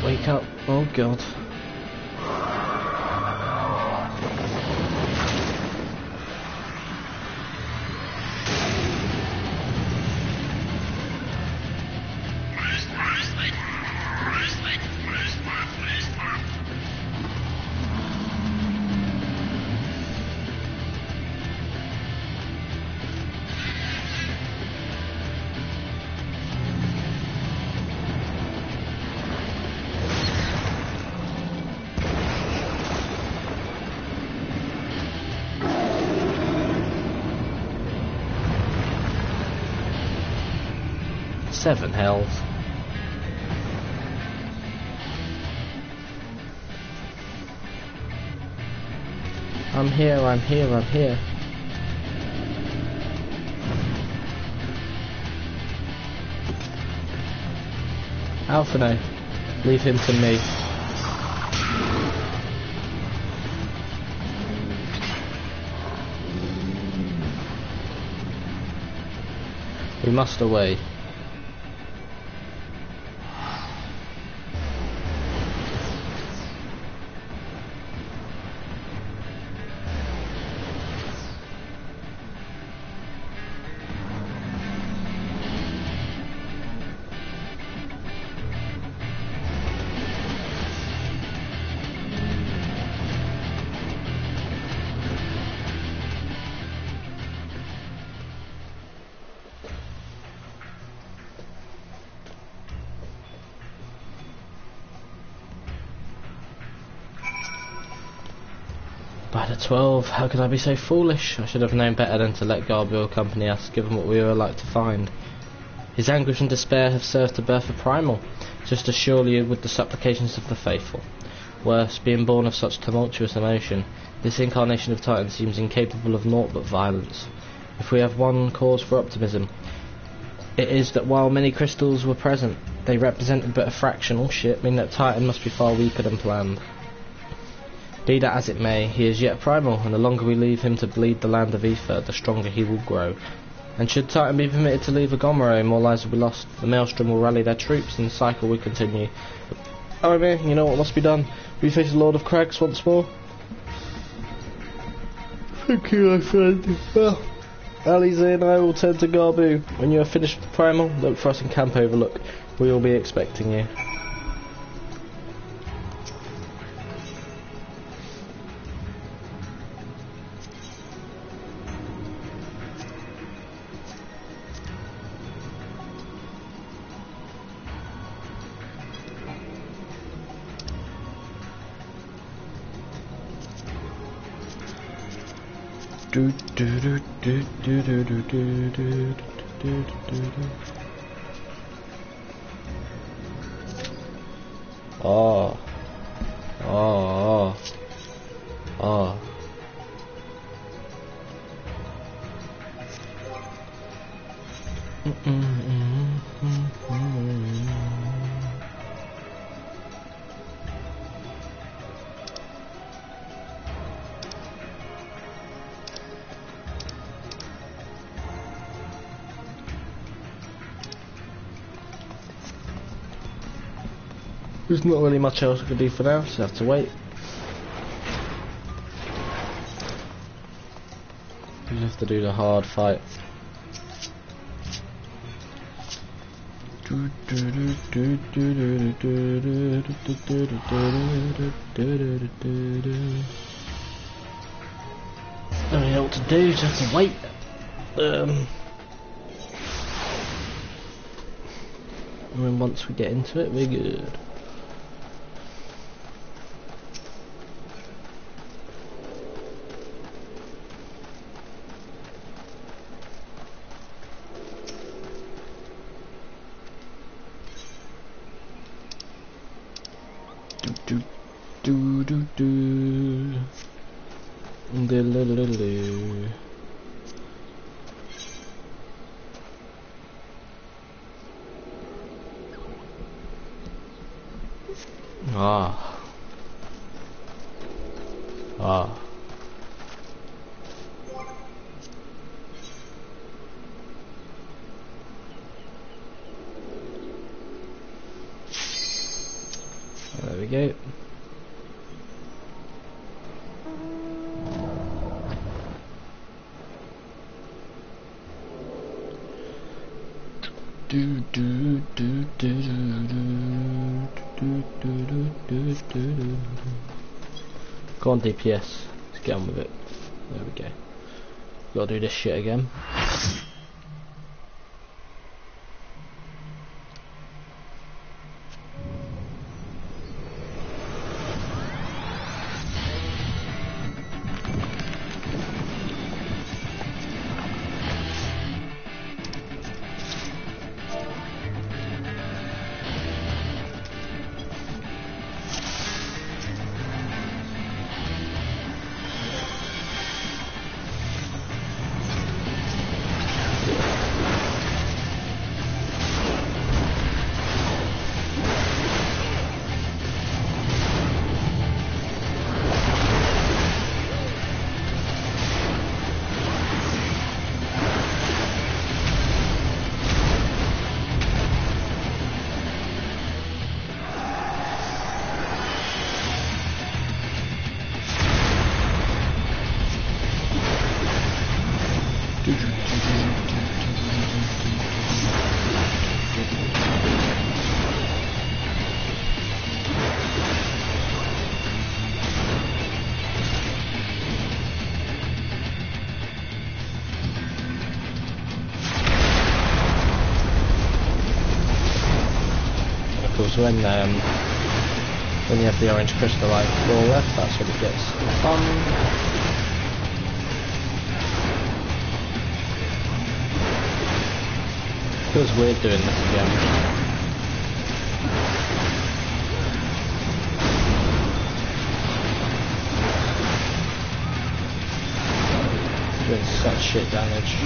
Wake up, oh god. Seven health. I'm here, I'm here, I'm here. Alphino, leave him to me. We must away. By the 12, how could I be so foolish? I should have known better than to let Garbiel accompany us, given what we were like to find. His anguish and despair have served to birth a primal, just as surely would the supplications of the faithful. Worse, being born of such tumultuous emotion, this incarnation of Titan seems incapable of naught but violence. If we have one cause for optimism, it is that while many crystals were present, they represented but a fractional ship, meaning that Titan must be far weaker than planned. Be that as it may, he is yet primal, and the longer we leave him to bleed the land of Ether, the stronger he will grow. And should Titan be permitted to leave Agomero, more lives will be lost. The Maelstrom will rally their troops, and the cycle will continue. Oh, you know what must be done? We face the Lord of Crags once more. Thank you, my friend. Well, Alize and I will turn to Garbu. When you are finished with Primal, look for us in Camp Overlook. We will be expecting you. Oh. Oh. Oh. There's not really much else I can do for now, so I have to wait. We just have to do the hard fight. I don't know what to do, just have to wait. And then once we get into it, we're good. There we go. Go on, DPS. Let's get on with it. There we go. Gotta do this shit again. When you have the orange crystallite roller, that's when it gets fun. Feels weird doing this again. Doing such shit damage.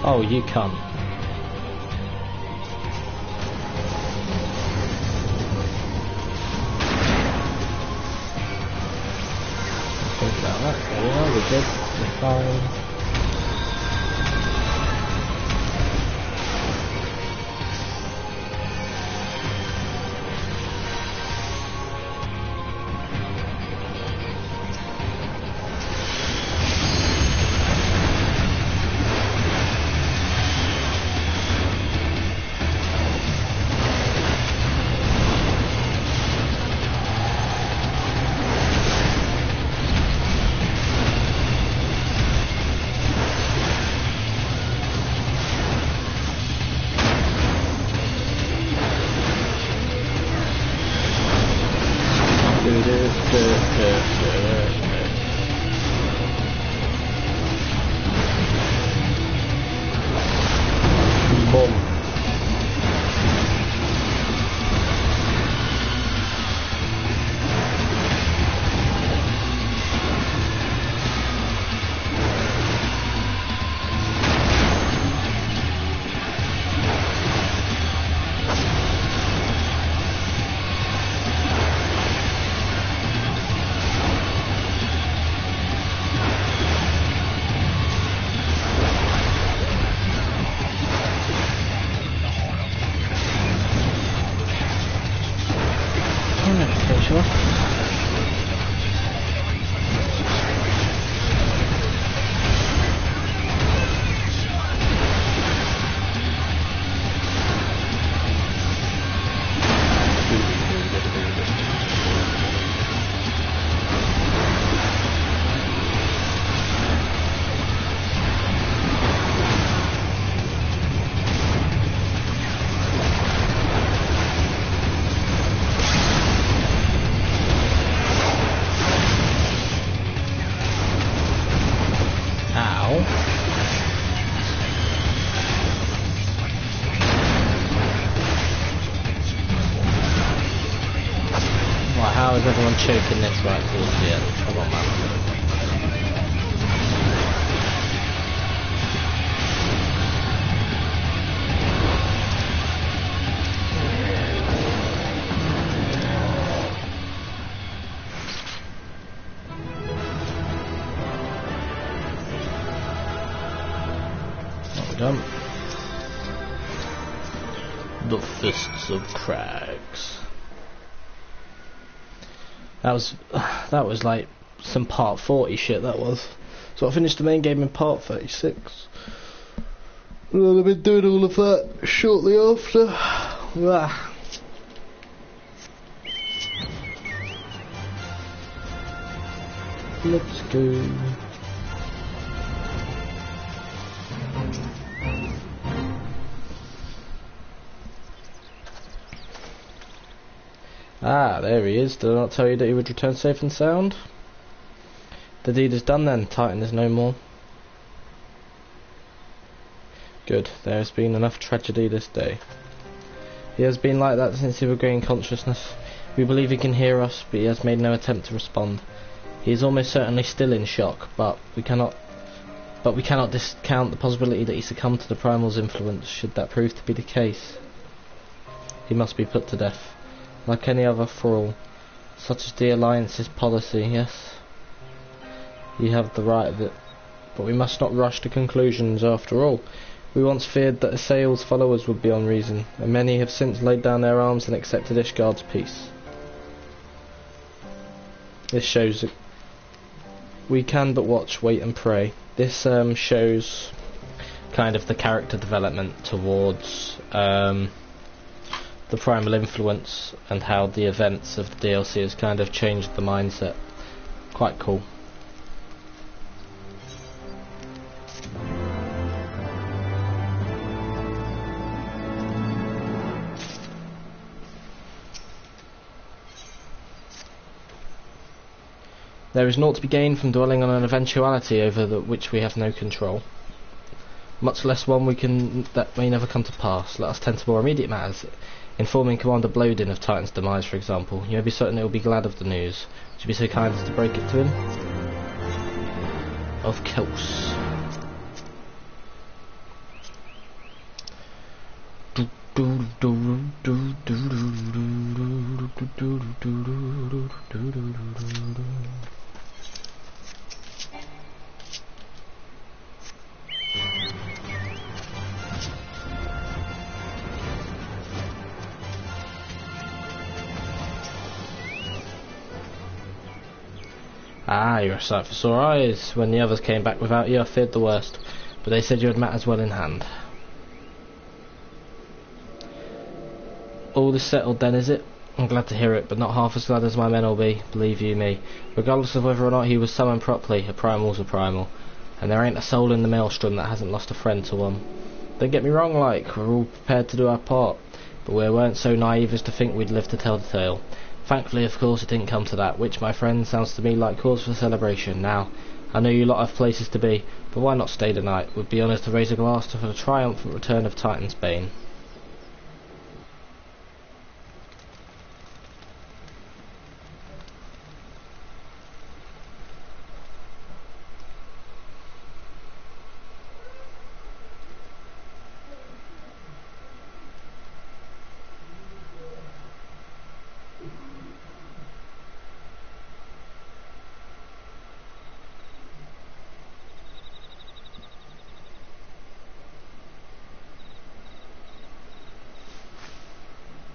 Oh, you can't. Think about that. There we are, we're good. We're fine. How is everyone choking this right towards the end? Come on, man. What we done? The Fists of Crags. That was like some part 40 shit, that was. So I finished the main game in part 36. And I've been doing all of that shortly after. Let's go. Ah, there he is. Did I not tell you that he would return safe and sound? The deed is done then. Titan is no more. Good. There has been enough tragedy this day. He has been like that since he regained consciousness. We believe he can hear us, but he has made no attempt to respond. He is almost certainly still in shock, but we cannot discount the possibility that he succumbed to the Primal's influence, should that prove to be the case. He must be put to death. Like any other thrall, such as the Alliance's policy, yes. You have the right of it, but we must not rush to conclusions after all. We once feared that Assail's followers would be on reason, and many have since laid down their arms and accepted Ishgard's peace. This shows that we can but watch, wait and pray. This shows kind of the character development towards the primal influence and how the events of the DLC has kind of changed the mindset. Quite cool. There is naught to be gained from dwelling on an eventuality over which we have no control, much less one that may never come to pass. Let us tend to more immediate matters. Informing Commander Blodin of Titan's demise, for example. You may be certain he will be glad of the news. Would you be so kind as to break it to him? Of course. Ah, you're a sight for sore eyes. When the others came back without you, I feared the worst. But they said you had matters well in hand. All is settled then, is it? I'm glad to hear it, but not half as glad as my men will be, believe you me. Regardless of whether or not he was summoned properly, a primal's a primal. And there ain't a soul in the maelstrom that hasn't lost a friend to one. Don't get me wrong, like, we're all prepared to do our part. But we weren't so naive as to think we'd live to tell the tale. Thankfully, of course, it didn't come to that, which, my friend, sounds to me like cause for celebration. Now, I know you lot have places to be, but why not stay the night? Would be honoured to raise a glass for the triumphant return of Titan's Bane.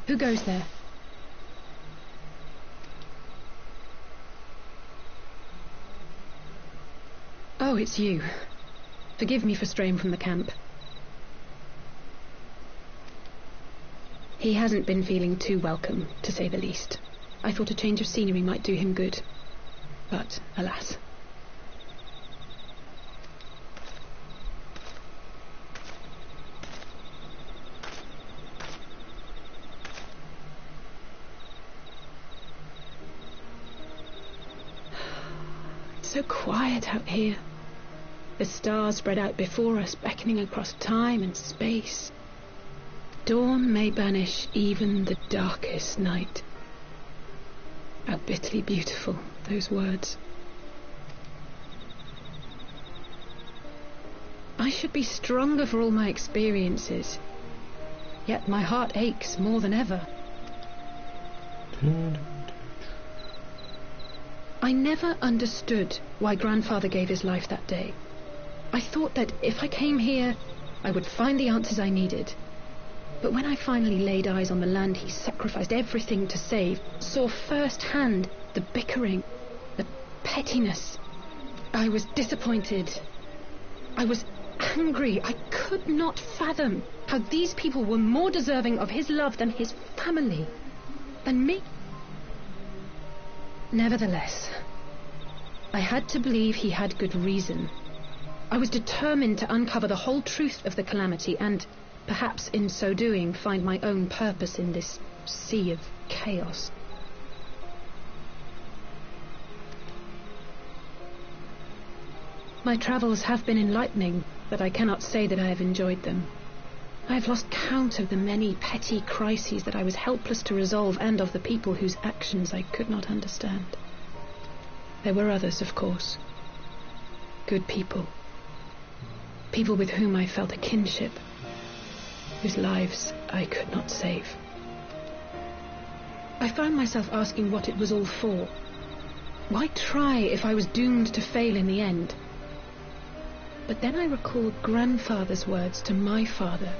Who goes there? Oh, it's you. Forgive me for straying from the camp. He hasn't been feeling too welcome, to say the least. I thought a change of scenery might do him good. But, alas. So quiet out here. The stars spread out before us, beckoning across time and space. Dawn may banish even the darkest night. How bitterly beautiful, those words. I should be stronger for all my experiences, yet my heart aches more than ever. I never understood why Grandfather gave his life that day. I thought that if I came here, I would find the answers I needed. But when I finally laid eyes on the land he sacrificed everything to save, saw firsthand the bickering, the pettiness, I was disappointed. I was angry. I could not fathom how these people were more deserving of his love than his family, than me. Nevertheless, I had to believe he had good reason. I was determined to uncover the whole truth of the calamity and, perhaps in so doing, find my own purpose in this sea of chaos. My travels have been enlightening, but I cannot say that I have enjoyed them. I have lost count of the many petty crises that I was helpless to resolve and of the people whose actions I could not understand. There were others, of course. Good people. People with whom I felt a kinship, whose lives I could not save. I found myself asking what it was all for. Why try if I was doomed to fail in the end? But then I recalled Grandfather's words to my father,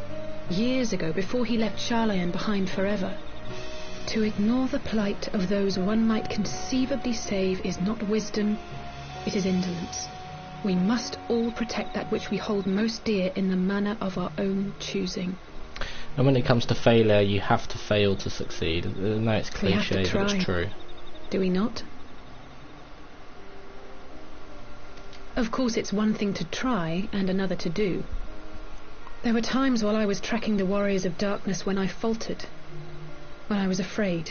years ago, before he left Charlayan behind forever. To ignore the plight of those one might conceivably save is not wisdom, it is indolence. We must all protect that which we hold most dear in the manner of our own choosing. And when it comes to failure, you have to fail to succeed. No, it's cliche, but it's true. Do we not? Of course, it's one thing to try and another to do. There were times while I was tracking the warriors of darkness when I faltered, when I was afraid.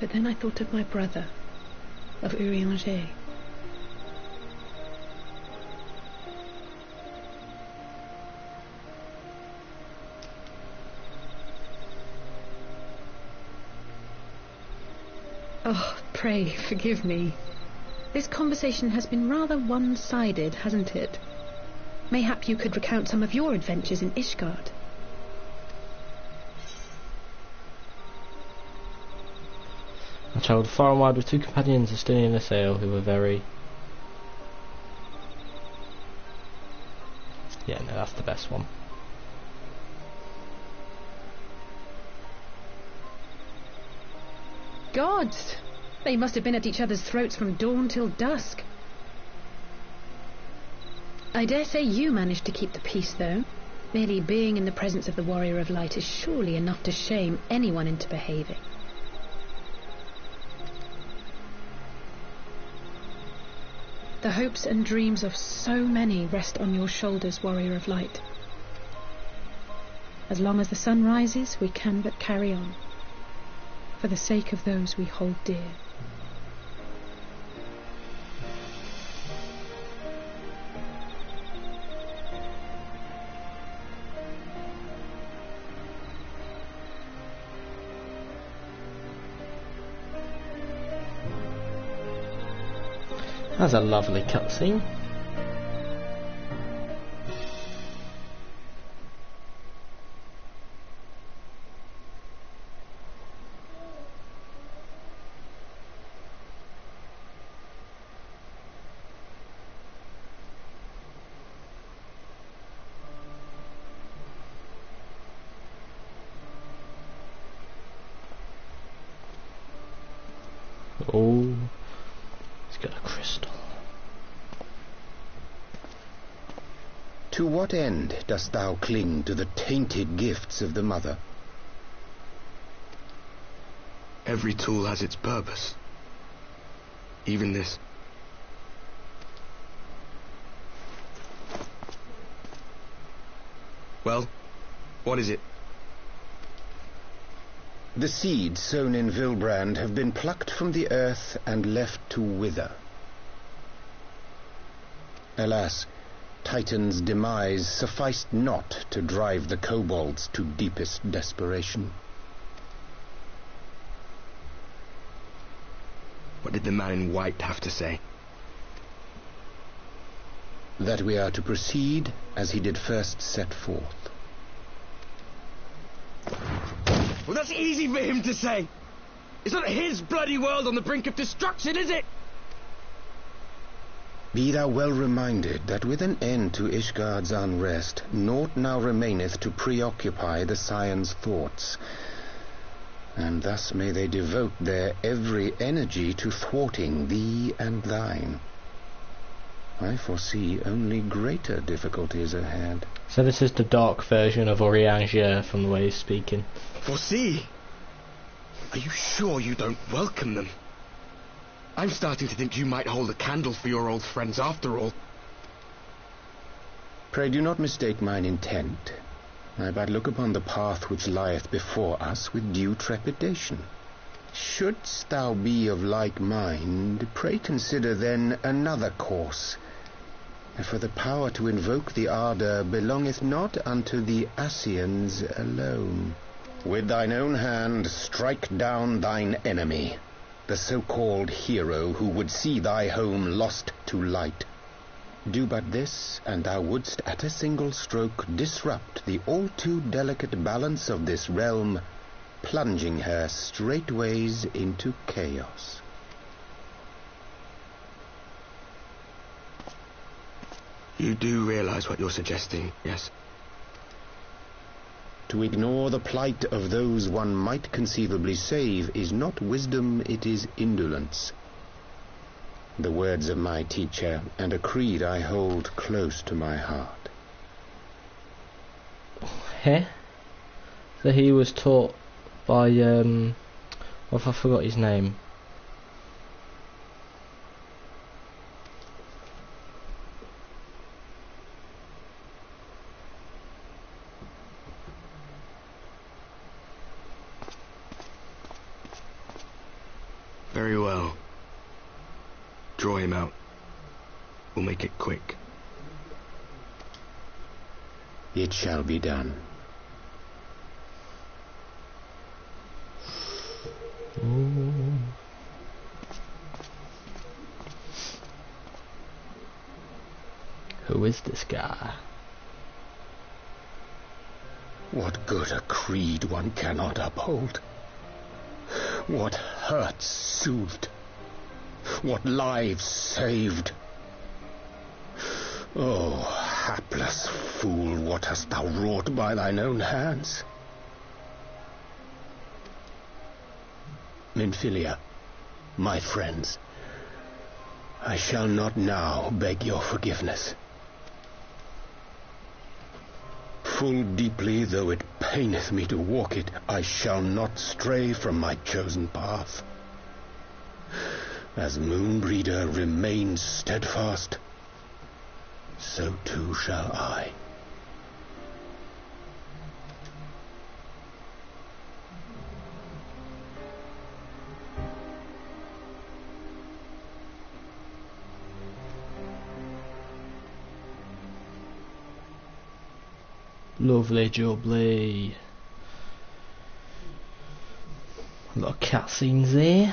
But then I thought of my brother, of Urianger. Oh, pray forgive me. This conversation has been rather one-sided, hasn't it? Mayhap you could recount some of your adventures in Ishgard. travelled far and wide with 2 companions, a Estonian and a sail, who were very... Yeah, no, that's the best one. Gods! They must have been at each other's throats from dawn till dusk. I dare say you managed to keep the peace, though. Merely being in the presence of the Warrior of Light is surely enough to shame anyone into behaving. The hopes and dreams of so many rest on your shoulders, Warrior of Light. As long as the sun rises, we can but carry on, for the sake of those we hold dear. That's a lovely cutscene. Oh, he's got a crystal. To what end dost thou cling to the tainted gifts of the Mother? Every tool has its purpose. Even this. Well, what is it? The seeds sown in Vilbrand have been plucked from the earth and left to wither. Alas, Titan's demise sufficed not to drive the kobolds to deepest desperation. What did the man in white have to say? That we are to proceed as he did first set forth. Well, that's easy for him to say. It's not his bloody world on the brink of destruction, is it? Be thou well reminded that with an end to Ishgard's unrest, naught now remaineth to preoccupy the Scion's thoughts, and thus may they devote their every energy to thwarting thee and thine. I foresee only greater difficulties ahead. So this is the dark version of Orianger from the way he's speaking. Foresee? Are you sure you don't welcome them? I'm starting to think you might hold a candle for your old friends after all. Pray do not mistake mine intent. I but look upon the path which lieth before us with due trepidation. Shouldst thou be of like mind, pray consider then another course. For the power to invoke the ardour belongeth not unto the Ascians alone. With thine own hand strike down thine enemy, the so-called hero who would see thy home lost to light. Do but this, and thou wouldst at a single stroke disrupt the all-too delicate balance of this realm, plunging her straightways into chaos. You do realize what you're suggesting, yes? To ignore the plight of those one might conceivably save is not wisdom, it is indolence. The words of my teacher, and a creed I hold close to my heart. Heh? So he was taught by, I forgot his name. Very well. Draw him out. We'll make it quick. It shall be done. Ooh. Who is this guy? What good a creed one cannot uphold? What hurts soothed. What lives saved. Oh, hapless fool, what hast thou wrought by thine own hands? Minfilia, my friends, I shall not now beg your forgiveness. Full deeply though it paineth me to walk it, I shall not stray from my chosen path. As Moonbreeder remains steadfast, so too shall I. Lovely jubbly. A lot of cutscenes there.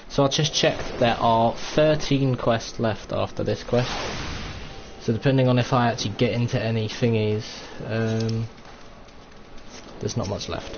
So I just checked, there are 13 quests left after this quest. So depending on if I actually get into any thingies, there's not much left.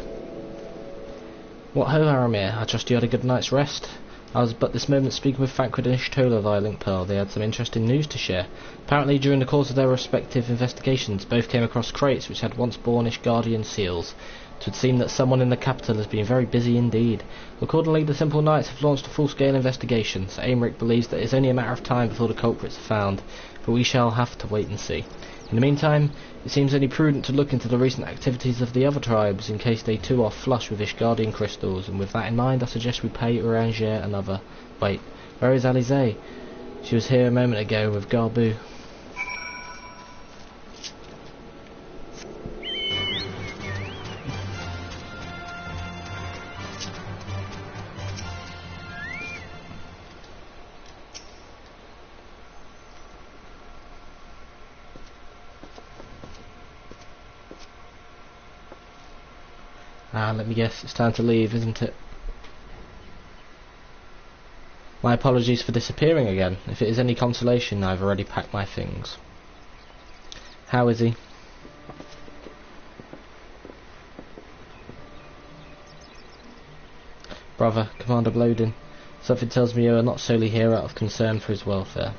What ho, Aramir, I trust you had a good night's rest. I was but this moment speaking with Thancred and Ishtola via Link Pearl. They had some interesting news to share. Apparently during the course of their respective investigations, both came across crates which had once borne Ishgardian seals. It would seem that someone in the capital has been very busy indeed. Accordingly, the Simple Knights have launched a full-scale investigation, so Aymeric believes that it's only a matter of time before the culprits are found, but we shall have to wait and see. In the meantime, it seems only prudent to look into the recent activities of the other tribes, in case they too are flush with Ishgardian crystals, and with that in mind I suggest we pay Uranger another... Wait, where is Alize? She was here a moment ago with Garbu. Let me guess, it's time to leave, isn't it? My apologies for disappearing again. If it is any consolation, I've already packed my things. How is he? Brother, Commander Blodin. Something tells me you are not solely here out of concern for his welfare.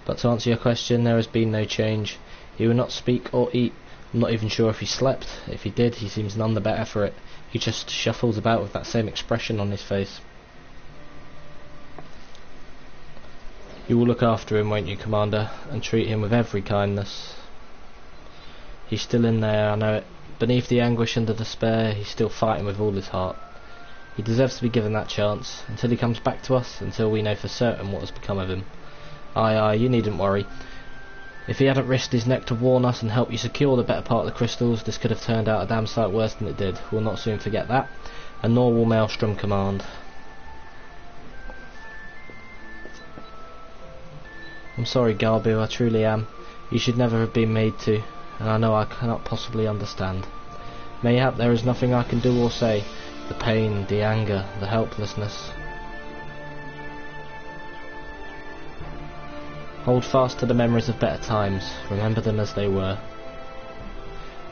But to answer your question, there has been no change. He will not speak or eat. I'm not even sure if he slept. If he did, he seems none the better for it. He just shuffles about with that same expression on his face. You will look after him, won't you, Commander, and treat him with every kindness. He's still in there, I know it. Beneath the anguish and the despair, he's still fighting with all his heart. He deserves to be given that chance, until he comes back to us, until we know for certain what has become of him. Aye, you needn't worry. If he hadn't risked his neck to warn us and help you secure the better part of the crystals, this could have turned out a damn sight worse than it did. We'll not soon forget that, and nor will Maelstrom Command. I'm sorry, Garbu, I truly am. You should never have been made to, and I know I cannot possibly understand. Mayhap there is nothing I can do or say. The pain, the anger, the helplessness. Hold fast to the memories of better times, remember them as they were.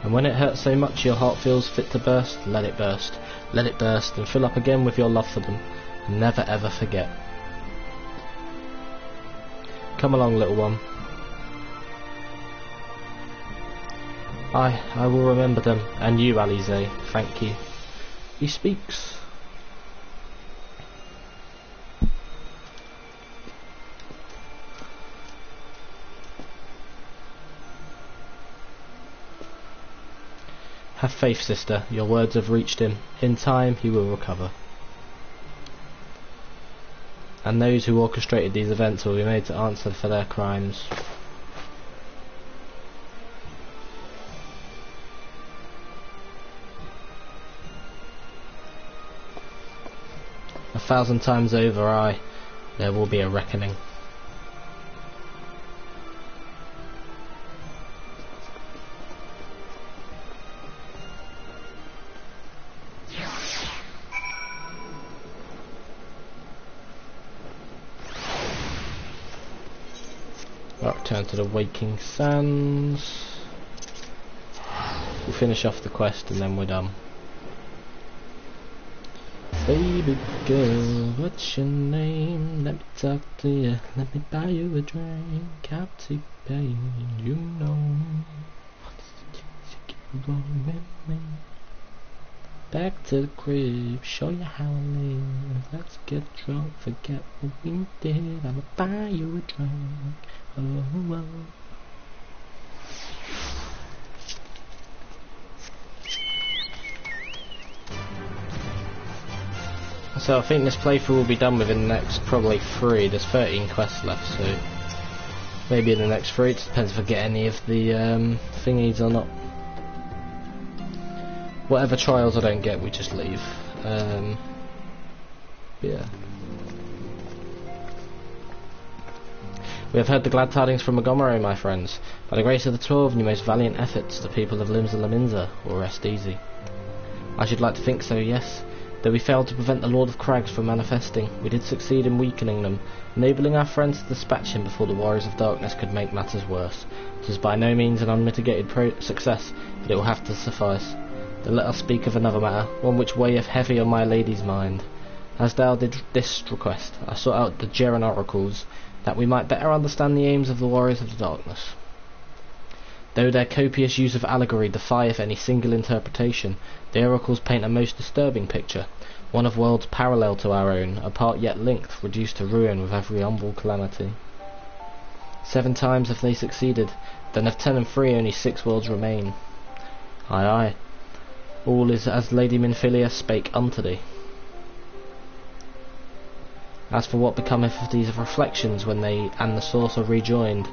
And when it hurts so much your heart feels fit to burst, let it burst. Let it burst and fill up again with your love for them, and never ever forget. Come along, little one. I will remember them, and you, Alize, thank you. He speaks. Have faith, sister, your words have reached him. In time he will recover. And those who orchestrated these events will be made to answer for their crimes. A thousand times over, there will be a reckoning. Return to the Waking Sands. We'll finish off the quest and then we're done. Baby girl, what's your name? Let me talk to you, let me buy you a drink. I'll take pain, you know. Back to the crib, show you how I live. Let's get drunk, forget what we did. I'ma buy you a drink. Oh, oh. So I think this playthrough will be done within the next probably 3. There's 13 quests left, so maybe in the next 3. It depends if I get any of the thingies or not. Whatever trials I don't get, we just leave. Yeah. We have heard the glad tidings from Montgomery, my friends. By the grace of the 12 and your most valiant efforts, the people of Limsa Laminza will rest easy. I should like to think so, yes. Though we failed to prevent the Lord of Crags from manifesting, we did succeed in weakening them, enabling our friends to dispatch him before the Warriors of Darkness could make matters worse. It was by no means an unmitigated success, but it will have to suffice. Then let us speak of another matter, one which weigheth heavy on my lady's mind. As thou did this request, I sought out the Geran oracles, that we might better understand the aims of the Warriors of the Darkness. Though their copious use of allegory defieth any single interpretation, the oracles paint a most disturbing picture, one of worlds parallel to our own, apart yet linked, reduced to ruin with every humble calamity. 7 times have they succeeded, then of 10 and 3 only 6 worlds remain. Aye, aye. All is as Lady Minfilia spake unto thee. As for what becometh of these reflections when they and the source are rejoined,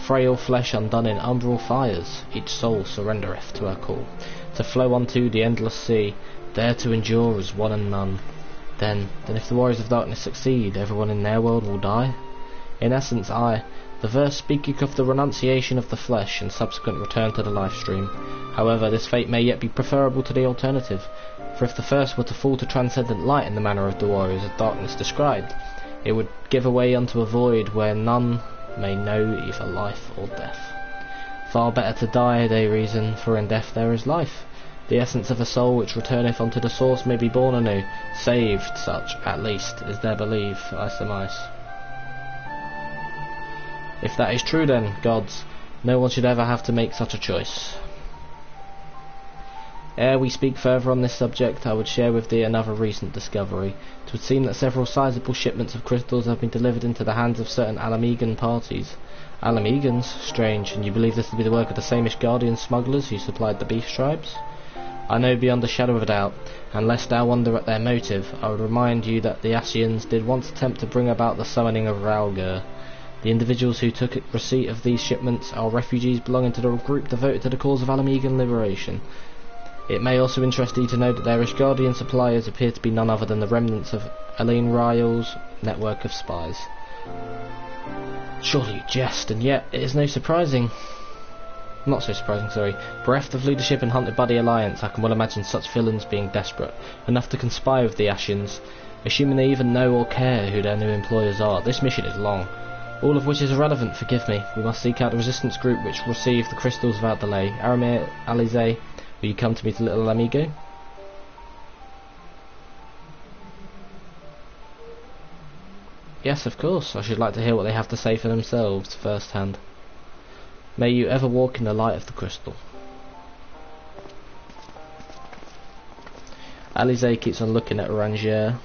frail flesh undone in umbral fires, each soul surrendereth to her call, to flow unto the endless sea, there to endure as one and none. Then if the Warriors of Darkness succeed, everyone in their world will die? In essence, aye. The verse speaketh of the renunciation of the flesh and subsequent return to the life stream. However, this fate may yet be preferable to the alternative, for if the first were to fall to transcendent light in the manner of the Warriors of Darkness described, it would give away unto a void where none may know either life or death. Far better to die, they reason, for in death there is life. The essence of a soul which returneth unto the source may be born anew, saved, such, at least, is their belief, I surmise. If that is true then, gods, no one should ever have to make such a choice. Ere we speak further on this subject, I would share with thee another recent discovery. It would seem that several sizable shipments of crystals have been delivered into the hands of certain Alamegan parties. Alamegans? Strange, and you believe this to be the work of the same Ishgardian smugglers who supplied the beast tribes? I know beyond a shadow of a doubt, and lest thou wonder at their motive, I would remind you that the Ascians did once attempt to bring about the summoning of Ralgur. The individuals who took receipt of these shipments are refugees belonging to the group devoted to the cause of Alamegan liberation. It may also interest thee to know that their Ishgardian suppliers appear to be none other than the remnants of Elaine Ryle's network of spies. Surely you jest, and yet it is not so surprising, Bereft of leadership and hunted by the Alliance, I can well imagine such villains being desperate, enough to conspire with the Ascians, assuming they even know or care who their new employers are. This mission is long, all of which is irrelevant, forgive me. We must seek out the resistance group which received the crystals without delay. Aramir, Alize, will you come to meet a little amigo? Yes, of course. I should like to hear what they have to say for themselves firsthand. May you ever walk in the light of the crystal. Alize keeps on looking at Rangier.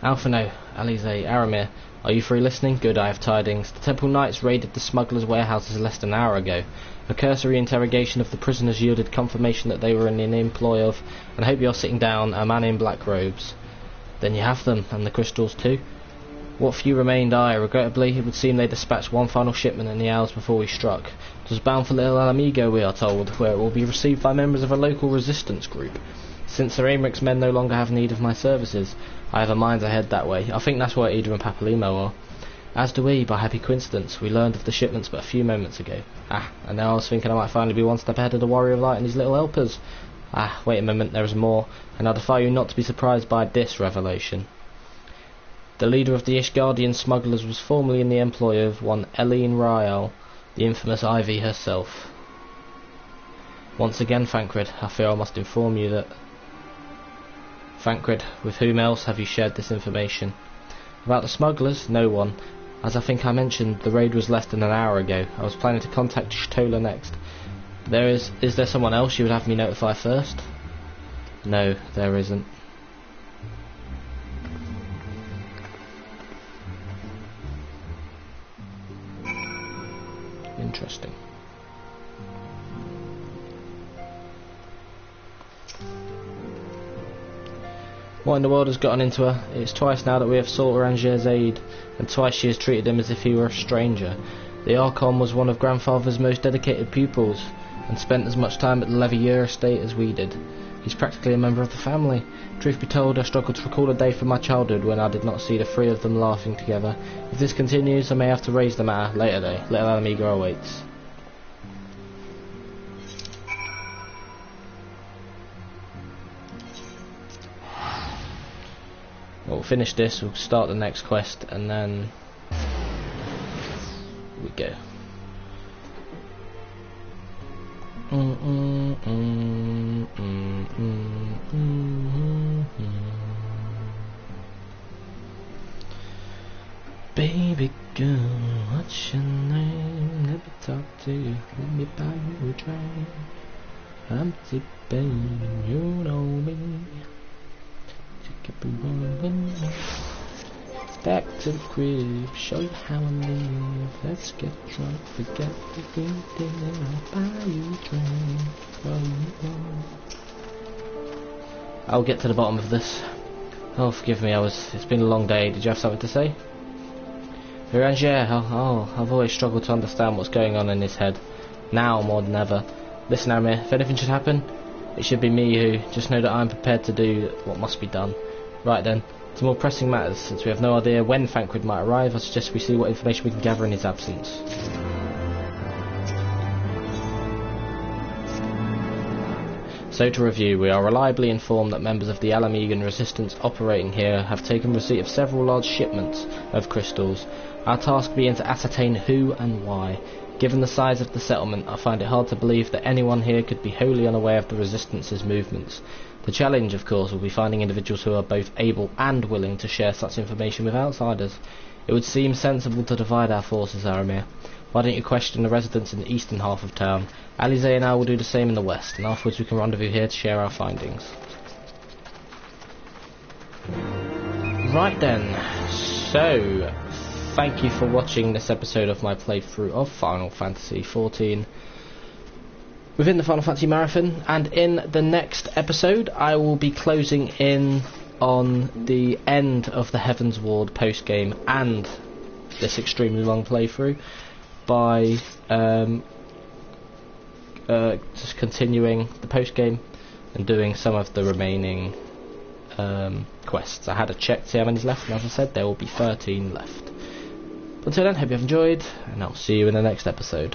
Alphino, Alize, Aramir, are you free listening? Good, I have tidings. The Temple Knights raided the smugglers' warehouses less than an hour ago. A cursory interrogation of the prisoners yielded confirmation that they were in the employ of, and I hope you're sitting down, a man in black robes. Then you have them, and the crystals too. What few remained, regrettably, it would seem they dispatched one final shipment in the hours before we struck. It was bound for Little Alamigo, we are told, where it will be received by members of a local resistance group. Since Sir Aymric's men no longer have need of my services, I have a mind to head that way. I think that's where Ida and Papalimo are. As do we, by happy coincidence. We learned of the shipments but a few moments ago. And now I was thinking I might finally be one step ahead of the Warrior of Light and his little helpers. Wait a moment, there is more, and I defy you not to be surprised by this revelation. The leader of the Ishgardian smugglers was formerly in the employ of one Eileen Ryal, the infamous Ivy herself. Once again, Thancred, I fear I must inform you that... Thancred, with whom else have you shared this information? About the smugglers? No one. As I think I mentioned, the raid was less than an hour ago. I was planning to contact Shtola next. Is there someone else you would have me notify first? No, there isn't. Interesting. What in the world has gotten into her? It's twice now that we have sought Orangier's aid, and twice she has treated him as if he were a stranger. The Archon was one of Grandfather's most dedicated pupils, and spent as much time at the Levier estate as we did. He's practically a member of the family. Truth be told, I struggle to recall a day from my childhood when I did not see the three of them laughing together. If this continues, I may have to raise the matter later day. Little Alamiga awaits. We'll finish this, we'll start the next quest, and then we go. Baby girl, what's your name? Let me talk to you, let me buy you a drink. I'm tipping, you know me. Back to the crib, show you how I live. Let's get drunk, forget the good thing, I'll buy you a drink. I'll get to the bottom of this. Oh, forgive me, it's been a long day. Did you have something to say? Oranger, I've always struggled to understand what's going on in his head. Now more than ever. Listen, Amir, if anything should happen, it should be me who. Just know that I'm prepared to do what must be done. Right then, to more pressing matters, since we have no idea when Thancred might arrive, I suggest we see what information we can gather in his absence. So to review, we are reliably informed that members of the Alamegan resistance operating here have taken receipt of several large shipments of crystals. Our task being to ascertain who and why. Given the size of the settlement, I find it hard to believe that anyone here could be wholly unaware of the Resistance's movements. The challenge, of course, will be finding individuals who are both able and willing to share such information with outsiders. It would seem sensible to divide our forces, Aramir. Why don't you question the residents in the eastern half of town? Alize and I will do the same in the west, and afterwards we can rendezvous here to share our findings. Right then, so thank you for watching this episode of my playthrough of Final Fantasy XIV within the Final Fantasy Marathon, and in the next episode I will be closing in on the end of the Heaven's Ward post-game and this extremely long playthrough by just continuing the post-game and doing some of the remaining quests. I had to check to see how many's left, and as I said, there will be 13 left. Until then, hope you have enjoyed, and I'll see you in the next episode.